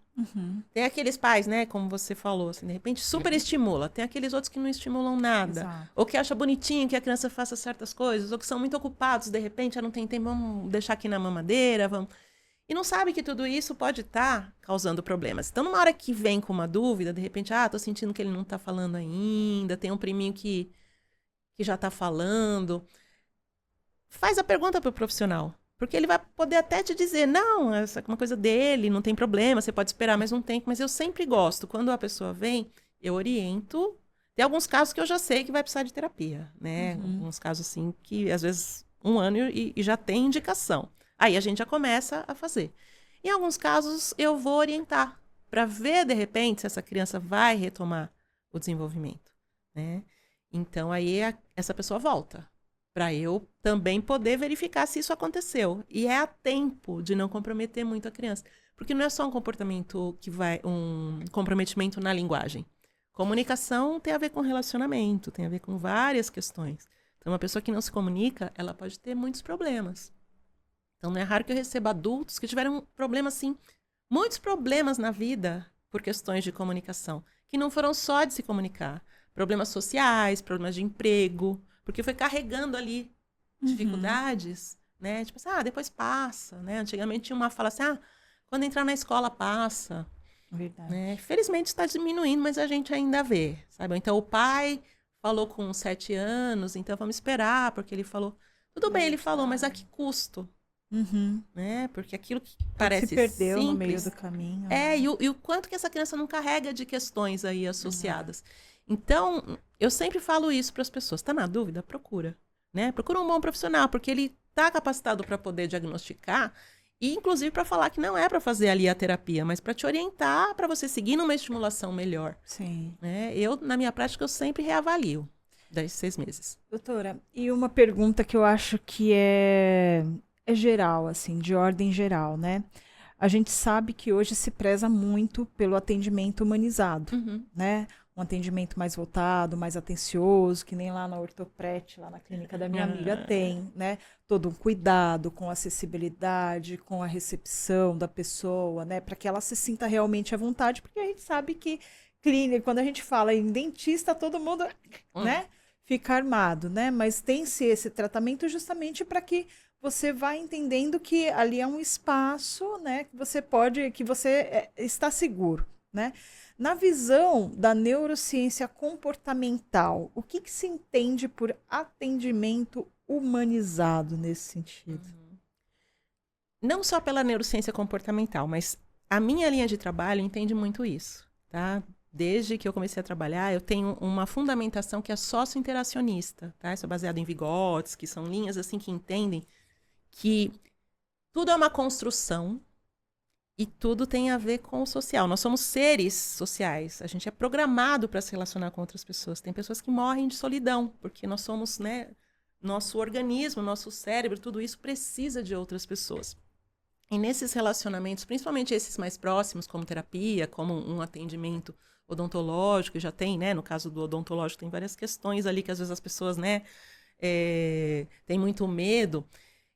S3: Tem aqueles pais, né, como você falou, assim, de repente super estimula. Tem aqueles outros que não estimulam nada.
S2: Exato.
S3: Ou que acha bonitinho que a criança faça certas coisas, ou que são muito ocupados, de repente, já não tem tempo, vamos deixar aqui na mamadeira, vamos... E não sabe que tudo isso pode estar causando problemas. Então, numa hora que vem com uma dúvida, de repente, tô sentindo que ele não tá falando ainda, tem um priminho que já tá falando. Faz a pergunta pro profissional. Porque ele vai poder até te dizer, não, essa é uma coisa dele, não tem problema, você pode esperar mais um tempo. Mas eu sempre gosto, quando a pessoa vem, eu oriento. Tem alguns casos que eu já sei que vai precisar de terapia, né? Alguns casos, assim, que às vezes 1 ano e já tem indicação. Aí a gente já começa a fazer. Em alguns casos, eu vou orientar para ver, de repente, se essa criança vai retomar o desenvolvimento, né? Então, aí essa pessoa volta para eu também poder verificar se isso aconteceu. E é a tempo de não comprometer muito a criança. Porque não é só um comportamento um comprometimento na linguagem. Comunicação tem a ver com relacionamento, tem a ver com várias questões. Então, uma pessoa que não se comunica, ela pode ter muitos problemas. Então, não é raro que eu receba adultos que tiveram problemas, assim, muitos problemas na vida por questões de comunicação, que não foram só de se comunicar. Problemas sociais, problemas de emprego, porque foi carregando ali dificuldades, né? Tipo assim, depois passa, né? Antigamente tinha uma fala assim, quando entrar na escola passa.
S2: Verdade.
S3: Né? Felizmente está diminuindo, mas a gente ainda vê, sabe? Então o pai falou com 7 anos, então vamos esperar, porque ele falou. Tudo bem, ele falou, mas a que custo? Né? Porque aquilo que parece
S2: se perdeu
S3: simples,
S2: no meio do caminho.
S3: E o quanto que essa criança não carrega de questões aí associadas. Então, eu sempre falo isso para as pessoas. Está na dúvida? Procura. Né? Procura um bom profissional, porque ele está capacitado para poder diagnosticar e, inclusive, para falar que não é para fazer ali a terapia, mas para te orientar, para você seguir numa estimulação melhor.
S2: Sim.
S3: Né? Na minha prática, eu sempre reavalio 6 meses.
S2: Doutora, e uma pergunta que eu acho que é geral, assim, de ordem geral, né? A gente sabe que hoje se preza muito pelo atendimento humanizado, né? Um atendimento mais voltado, mais atencioso, que nem lá na Ortoprete, lá na clínica da minha amiga tem, né? Todo um cuidado com a acessibilidade, com a recepção da pessoa, né? Para que ela se sinta realmente à vontade, porque a gente sabe que clínica, quando a gente fala em dentista, todo mundo, né? Fica armado, né? Mas tem-se esse tratamento justamente para que você vá entendendo que ali é um espaço, né? Que você está seguro, né? Na visão da neurociência comportamental, o que se entende por atendimento humanizado nesse sentido?
S3: Não só pela neurociência comportamental, mas a minha linha de trabalho entende muito isso, tá? Desde que eu comecei a trabalhar, eu tenho uma fundamentação que é socio-interacionista, tá? Isso é baseado em Vygotsky, que são linhas assim que entendem que tudo é uma construção e tudo tem a ver com o social. Nós somos seres sociais. A gente é programado para se relacionar com outras pessoas. Tem pessoas que morrem de solidão, porque nós somos, né? Nosso organismo, nosso cérebro, tudo isso precisa de outras pessoas. E nesses relacionamentos, principalmente esses mais próximos, como terapia, como um atendimento odontológico, já tem, né? No caso do odontológico, tem várias questões ali que às vezes as pessoas, né? Têm muito medo.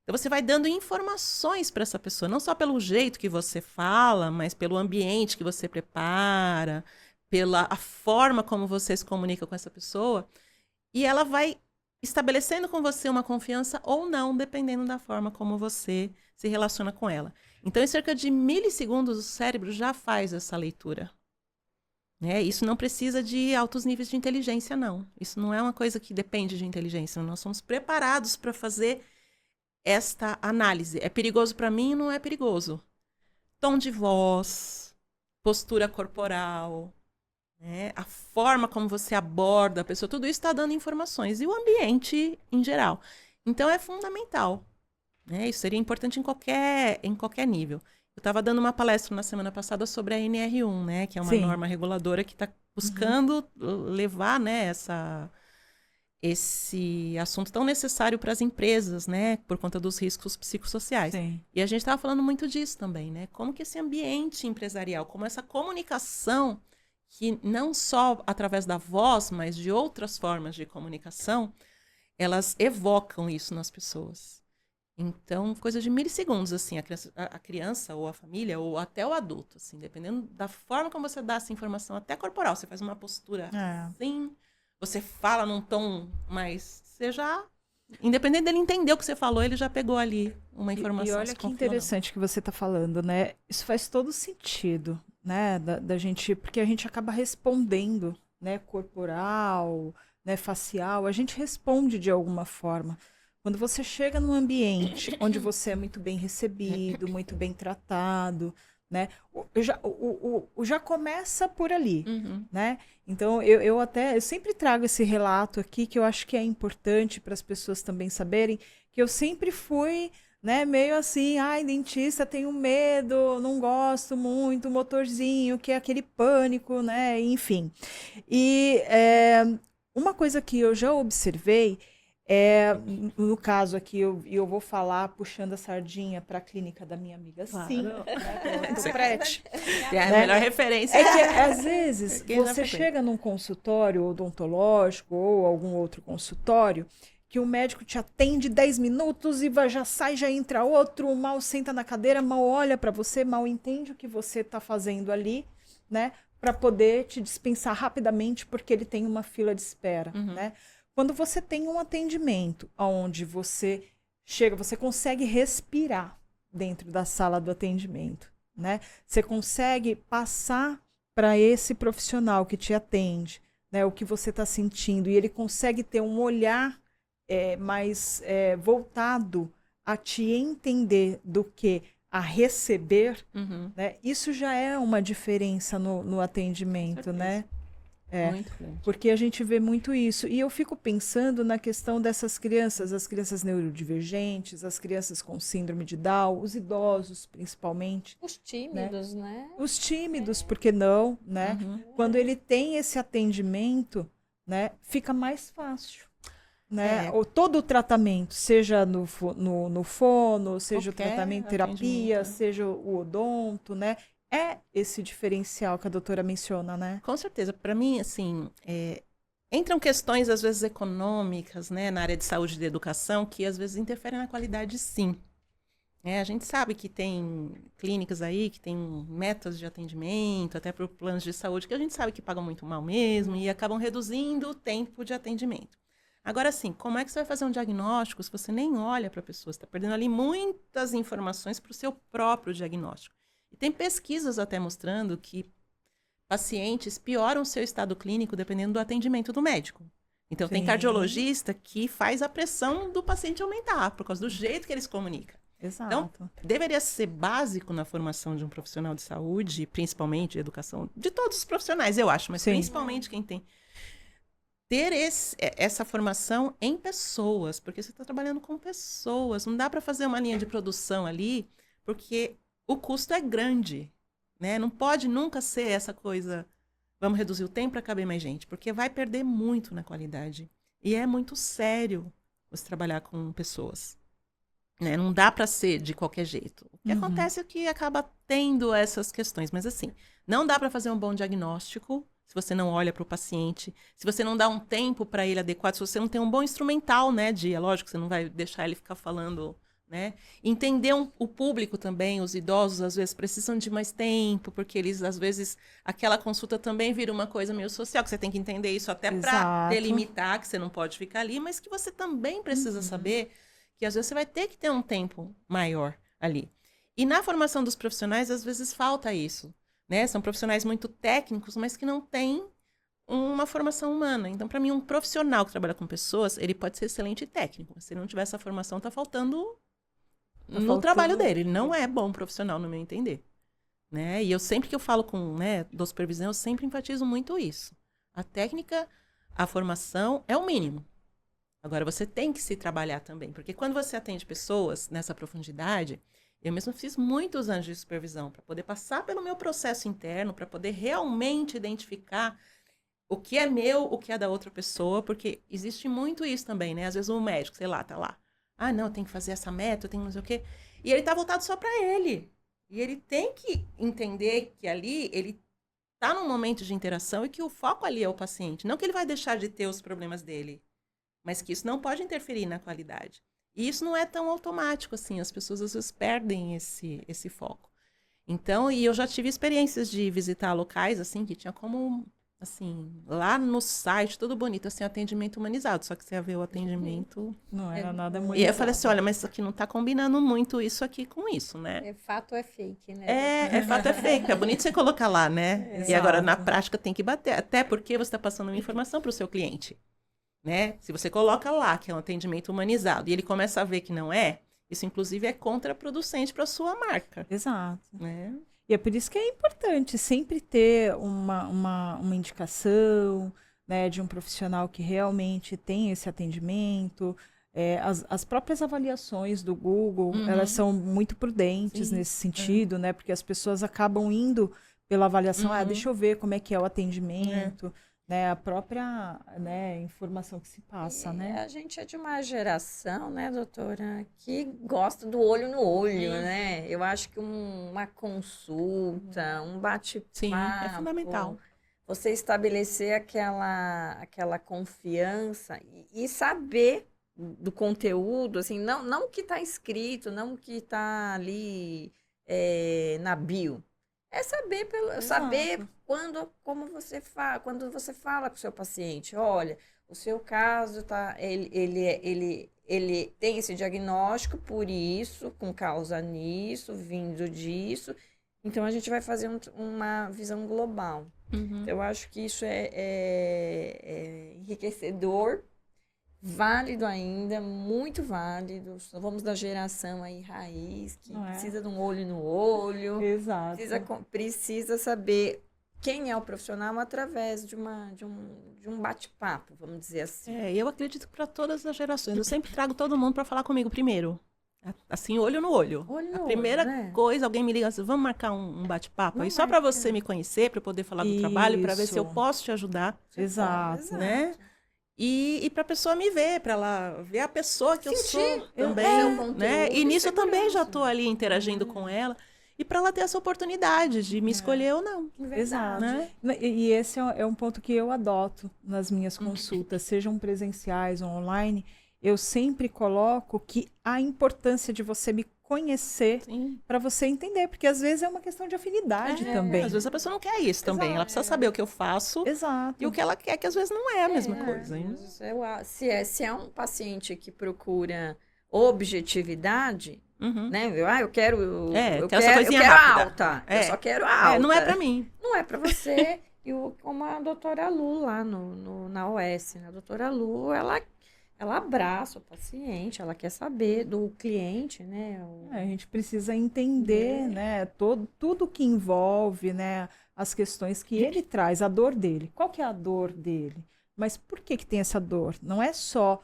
S3: Então, você vai dando informações para essa pessoa, não só pelo jeito que você fala, mas pelo ambiente que você prepara, pela a forma como você se comunica com essa pessoa. E ela vai estabelecendo com você uma confiança ou não, dependendo da forma como você se relaciona com ela. Então, em cerca de milissegundos, o cérebro já faz essa leitura. Né? Isso não precisa de altos níveis de inteligência, não. Isso não é uma coisa que depende de inteligência. Nós somos preparados para fazer esta análise. É perigoso para mim? Não é perigoso. Tom de voz, postura corporal, né? A forma como você aborda a pessoa, tudo isso está dando informações. E o ambiente em geral. Então, é fundamental. Né? Isso seria importante em qualquer nível. Eu estava dando uma palestra na semana passada sobre a NR1, né? Que é uma norma reguladora que está buscando levar, né, esse assunto tão necessário para as empresas, né, por conta dos riscos psicossociais.
S2: Sim.
S3: E a gente estava falando muito disso também, né? Como que esse ambiente empresarial, como essa comunicação, que não só através da voz, mas de outras formas de comunicação, elas evocam isso nas pessoas. Então, coisa de milissegundos, assim, a criança ou a família, ou até o adulto, assim, dependendo da forma como você dá essa informação, até corporal, você faz uma postura assim, você fala num tom mais... Você já... Independente dele entender o que você falou, ele já pegou ali uma informação.
S2: E olha que interessante que você está falando, né? Isso faz todo sentido, né? Da gente... Porque a gente acaba respondendo, né? Corporal, né? Facial. A gente responde de alguma forma. Quando você chega num ambiente onde você é muito bem recebido, muito bem tratado, né? Já começa por ali,
S3: Uhum.
S2: né? Então, eu sempre trago esse relato aqui, que eu acho que é importante para as pessoas também saberem, que eu sempre fui, né, meio assim, ai, dentista, tenho medo, não gosto muito, motorzinho, que é aquele pânico, né? Enfim. E uma coisa que eu já observei no caso aqui, eu vou falar puxando a sardinha para a clínica da minha amiga,
S3: Claro.
S2: sim, né, do Prete.
S3: É a
S2: Né?
S3: melhor referência.
S2: É que, às vezes,
S3: Quem já
S2: você
S3: frequenta.
S2: chega num consultório odontológico ou algum outro consultório, que o médico te atende 10 minutos e já sai, já entra outro, mal senta na cadeira, mal olha para você, mal entende o que você está fazendo ali, né? Para poder te dispensar rapidamente, porque ele tem uma fila de espera,
S3: Uhum.
S2: né? Quando você tem um atendimento onde você chega, você consegue respirar dentro da sala do atendimento, né? Você consegue passar para esse profissional que te atende, né, o que você está sentindo, e ele consegue ter um olhar mais voltado a te entender do que a receber,
S3: Uhum.
S2: né? Isso já é uma diferença no atendimento,
S3: certeza.
S2: né?
S3: Muito grande.
S2: Porque a gente vê muito isso. E eu fico pensando na questão dessas crianças, as crianças neurodivergentes, as crianças com síndrome de Down, os idosos, principalmente.
S1: Os tímidos, né?
S2: Os tímidos, por que não, né?
S3: Uhum.
S2: Quando ele tem esse atendimento, né, fica mais fácil. Né? Todo o tratamento, seja no fono, seja o
S3: Qualquer
S2: tratamento terapia,
S3: atendimento.
S2: seja o odonto, né? É esse diferencial que a doutora menciona, né?
S3: Com certeza. Para mim, assim, entram questões, às vezes, econômicas, né, na área de saúde e de educação, que às vezes interferem na qualidade, sim. A gente sabe que tem clínicas aí que tem métodos de atendimento, até para planos de saúde, que a gente sabe que pagam muito mal mesmo e acabam reduzindo o tempo de atendimento. Agora, sim, como é que você vai fazer um diagnóstico se você nem olha para a pessoa? Você está perdendo ali muitas informações para o seu próprio diagnóstico. E tem pesquisas até mostrando que pacientes pioram o seu estado clínico dependendo do atendimento do médico. Então, tem
S2: Sim.
S3: cardiologista que faz a pressão do paciente aumentar por causa do jeito que ele se comunica.
S2: Exato.
S3: Então, deveria ser básico na formação de um profissional de saúde, principalmente de educação, de todos os profissionais, eu acho, mas
S2: Sim.
S3: principalmente quem tem, ter essa formação em pessoas, porque você está trabalhando com pessoas. Não dá para fazer uma linha de produção ali, porque o custo é grande, né? Não pode nunca ser essa coisa, vamos reduzir o tempo para caber mais gente, porque vai perder muito na qualidade. E é muito sério você trabalhar com pessoas. Né? Não dá para ser de qualquer jeito. O que acontece é que acaba tendo essas questões. Mas assim, não dá para fazer um bom diagnóstico se você não olha para o paciente, se você não dá um tempo para ele adequado, se você não tem um bom instrumental, né? Lógico, você não vai deixar ele ficar falando, né? Entender o público também, os idosos às vezes precisam de mais tempo, porque eles às vezes, aquela consulta também vira uma coisa meio social, que você tem que entender isso até para delimitar, que você não pode ficar ali, mas que você também precisa saber que às vezes você vai ter que ter um tempo maior ali. E na formação dos profissionais, às vezes falta isso, né? São profissionais muito técnicos, mas que não têm uma formação humana. Então, para mim, um profissional que trabalha com pessoas, ele pode ser excelente técnico. Se ele não tiver essa formação, está faltando no trabalho dele. Ele não é bom profissional, no meu entender. Né? E eu sempre que eu falo com, né, dou supervisão, eu sempre enfatizo muito isso. A técnica, a formação é o mínimo. Agora, você tem que se trabalhar também, porque quando você atende pessoas nessa profundidade, eu mesmo fiz muitos anos de supervisão para poder passar pelo meu processo interno, para poder realmente identificar o que é meu, o que é da outra pessoa, porque existe muito isso também, né? Às vezes um médico, sei lá, tá lá. Ah, não, eu tenho que fazer essa meta, eu tenho não sei o quê. E ele tá voltado só para ele. E ele tem que entender que ali ele tá num momento de interação e que o foco ali é o paciente. Não que ele vai deixar de ter os problemas dele, mas que isso não pode interferir na qualidade. E isso não é tão automático, assim, as pessoas às vezes perdem esse foco. Então, e eu já tive experiências de visitar locais, assim, que tinha como, assim, lá no site, tudo bonito, assim, atendimento humanizado, só que você ia ver o atendimento...
S2: Não era nada muito.
S3: E aí eu falei assim, olha, mas isso aqui não tá combinando muito isso aqui com isso, né?
S1: É fato, é fake, né?
S3: Fato, é fake. É bonito você colocar lá, né?
S2: Exato.
S3: E agora, na prática, tem que bater. Até porque você está passando uma informação para o seu cliente. Né? Se você coloca lá que é um atendimento humanizado e ele começa a ver que não é, isso inclusive é contraproducente para a sua marca.
S2: Exato.
S3: Né?
S2: E é por isso que é importante sempre ter uma indicação, né, de um profissional que realmente tem esse atendimento. As próprias avaliações do Google, elas são muito prudentes
S3: Sim.
S2: nesse sentido, né? Porque as pessoas acabam indo pela avaliação, deixa eu ver como é que é o atendimento, né? A própria, né, informação que se passa, né?
S1: A gente é de uma geração, né, doutora, que gosta do olho no olho, né? Eu acho que uma consulta, um bate-papo...
S3: Sim, é fundamental.
S1: Você estabelecer aquela confiança e saber do conteúdo, assim, não o que está escrito, não o que está ali na bio. É saber quando você fala com o seu paciente, olha, o seu caso ele tem esse diagnóstico por isso, com causa nisso, vindo disso. Então a gente vai fazer uma visão global. Eu acho que isso é enriquecedor, válido ainda, muito válido. Vamos da geração aí raiz, que precisa de um olho no olho.
S2: Exato.
S1: Precisa saber quem é o profissional através de um bate-papo, vamos dizer assim.
S3: Eu acredito para todas as gerações. Eu sempre trago todo mundo para falar comigo primeiro. Assim, olho no olho. A primeira coisa, alguém me liga assim, vamos marcar um bate-papo aí, só para você me conhecer, para eu poder falar do trabalho, para ver se eu posso te ajudar.
S2: Exato.
S3: Né? E para a pessoa me ver, para ela ver a pessoa que eu sou também. Né? E nisso eu também já estou ali interagindo com ela. E para ela ter essa oportunidade de me escolher ou não.
S2: Exato. Né? E esse é um ponto que eu adoto nas minhas consultas, sejam presenciais ou online. Eu sempre coloco que a importância de você me conhecer para você entender, porque às vezes é uma questão de afinidade também.
S3: Às vezes a pessoa não quer isso também, ela precisa saber o que eu faço e o que ela quer, que às vezes não é a mesma coisa. Hein?
S1: Se é um paciente que procura objetividade, né? Eu quero
S3: essa coisinha rápida.
S1: Alta. Eu só quero alta.
S3: Não é para mim.
S1: Não é para você. Como a doutora Lu lá na OS, né? A doutora Lu, ela abraça o paciente, ela quer saber do cliente, né?
S2: A gente precisa entender, né? Tudo que envolve, né? As questões que ele traz, a dor dele. Qual que é a dor dele? Mas por que tem essa dor? Não é só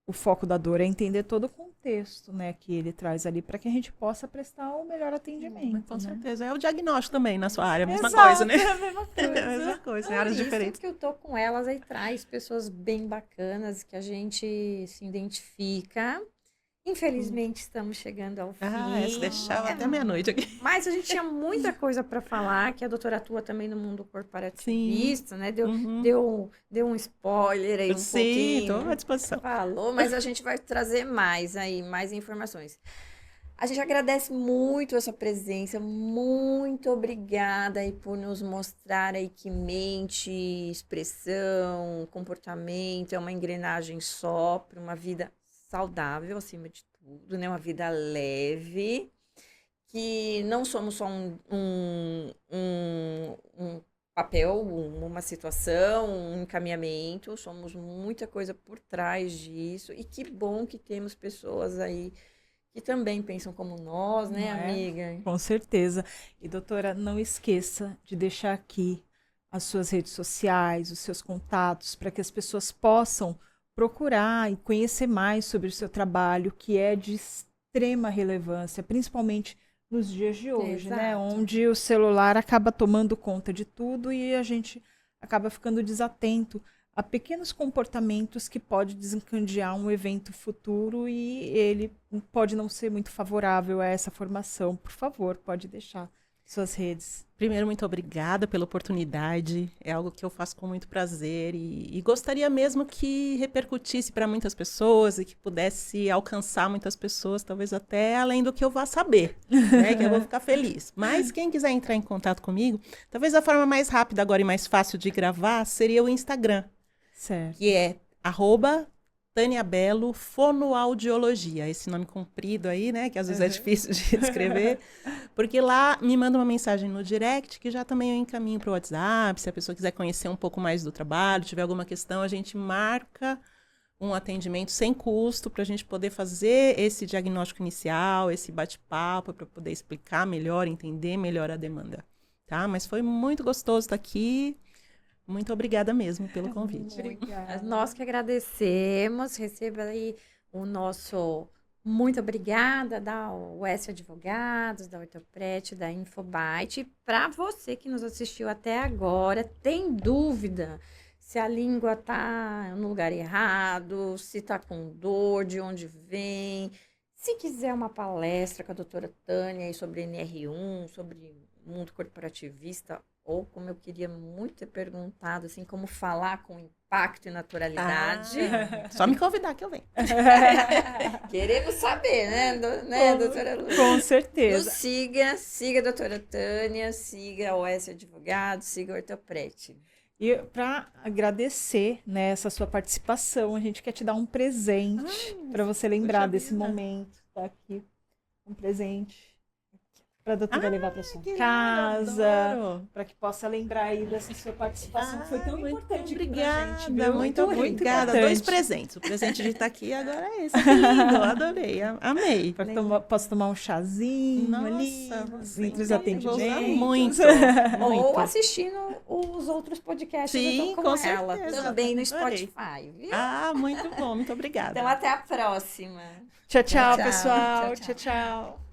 S2: o foco da dor, é entender todo o contexto, né? Que ele traz ali para que a gente possa prestar o melhor atendimento.
S3: Com certeza. É o diagnóstico também na sua área, a mesma
S2: Exato,
S3: coisa, né?
S2: É a mesma coisa.
S3: É a mesma coisa, em áreas diferentes.
S1: Que eu tô com elas aí traz pessoas bem bacanas que a gente se identifica. Infelizmente, estamos chegando ao fim.
S3: Se deixava até meia-noite aqui.
S1: Mas a gente tinha muita coisa para falar, que a doutora atua também no mundo corporativista, né? Deu um spoiler aí um pouquinho.
S3: Sim, estou à disposição.
S1: Falou, mas a gente vai trazer mais informações. A gente agradece muito a sua presença, muito obrigada aí por nos mostrar aí que mente, expressão, comportamento é uma engrenagem só para uma vida saudável, acima de tudo, né? Uma vida leve, que não somos só um papel, uma situação, um encaminhamento, somos muita coisa por trás disso, e que bom que temos pessoas aí que também pensam como nós, né, amiga?
S2: Com certeza. E, doutora, não esqueça de deixar aqui as suas redes sociais, os seus contatos, para que as pessoas possam procurar e conhecer mais sobre o seu trabalho, que é de extrema relevância, principalmente nos dias de hoje, né? Onde o celular acaba tomando conta de tudo e a gente acaba ficando desatento a pequenos comportamentos que pode desencadear um evento futuro e ele pode não ser muito favorável a essa formação. Por favor, pode deixar suas redes.
S3: Primeiro, muito obrigada pela oportunidade. É algo que eu faço com muito prazer e gostaria mesmo que repercutisse para muitas pessoas e que pudesse alcançar muitas pessoas, talvez até além do que eu vá saber, né? Que eu vou ficar feliz. Mas quem quiser entrar em contato comigo, talvez a forma mais rápida agora e mais fácil de gravar seria o Instagram.
S2: Certo.
S3: Que é @Tânia Bello Fonoaudiologia. Esse nome comprido aí, né? Que às vezes é difícil de escrever. Porque lá me manda uma mensagem no direct, que já também eu encaminho para o WhatsApp. Se a pessoa quiser conhecer um pouco mais do trabalho, tiver alguma questão, a gente marca um atendimento sem custo para a gente poder fazer esse diagnóstico inicial, esse bate-papo, para poder explicar melhor, entender melhor a demanda. Tá? Mas foi muito gostoso estar aqui. Muito obrigada mesmo pelo convite.
S2: Obrigada.
S1: Nós que agradecemos. Receba aí o nosso muito obrigada da UES Advogados, da Ortopret, da Infobite. Para você que nos assistiu até agora, tem dúvida se a língua está no lugar errado, se está com dor, de onde vem. Se quiser uma palestra com a doutora Tânia aí sobre NR1, sobre mundo corporativista, ou como eu queria muito ter perguntado, assim, como falar com impacto e naturalidade.
S3: Só me convidar que eu venho.
S1: Queremos saber, doutora Lu?
S2: Com certeza.
S1: Nos siga a doutora Tânia, siga a OS Advogados, siga a Ortopret.
S2: E para agradecer, né, essa sua participação, a gente quer te dar um presente para você lembrar desse momento. Tá aqui, um presente para a doutora levar para sua casa, para que possa lembrar aí dessa sua participação, que foi tão importante aqui pra gente, viu?
S3: Muito obrigada.
S2: Importante.
S3: 2 presentes. O presente de estar aqui agora é esse. Que lindo, adorei, amei.
S2: Posso tomar um chazinho ali, entre os atendimentos.
S3: Vou usar muito.
S1: Ou assistindo os outros podcasts
S3: Sim,
S1: com
S3: com
S1: ela,
S3: certeza.
S1: também no
S3: Adorei.
S1: Spotify, viu?
S3: Muito bom, muito obrigada.
S1: Então, até a próxima.
S2: Tchau,
S1: Tchau,
S2: pessoal.
S1: tchau.
S2: Tchau.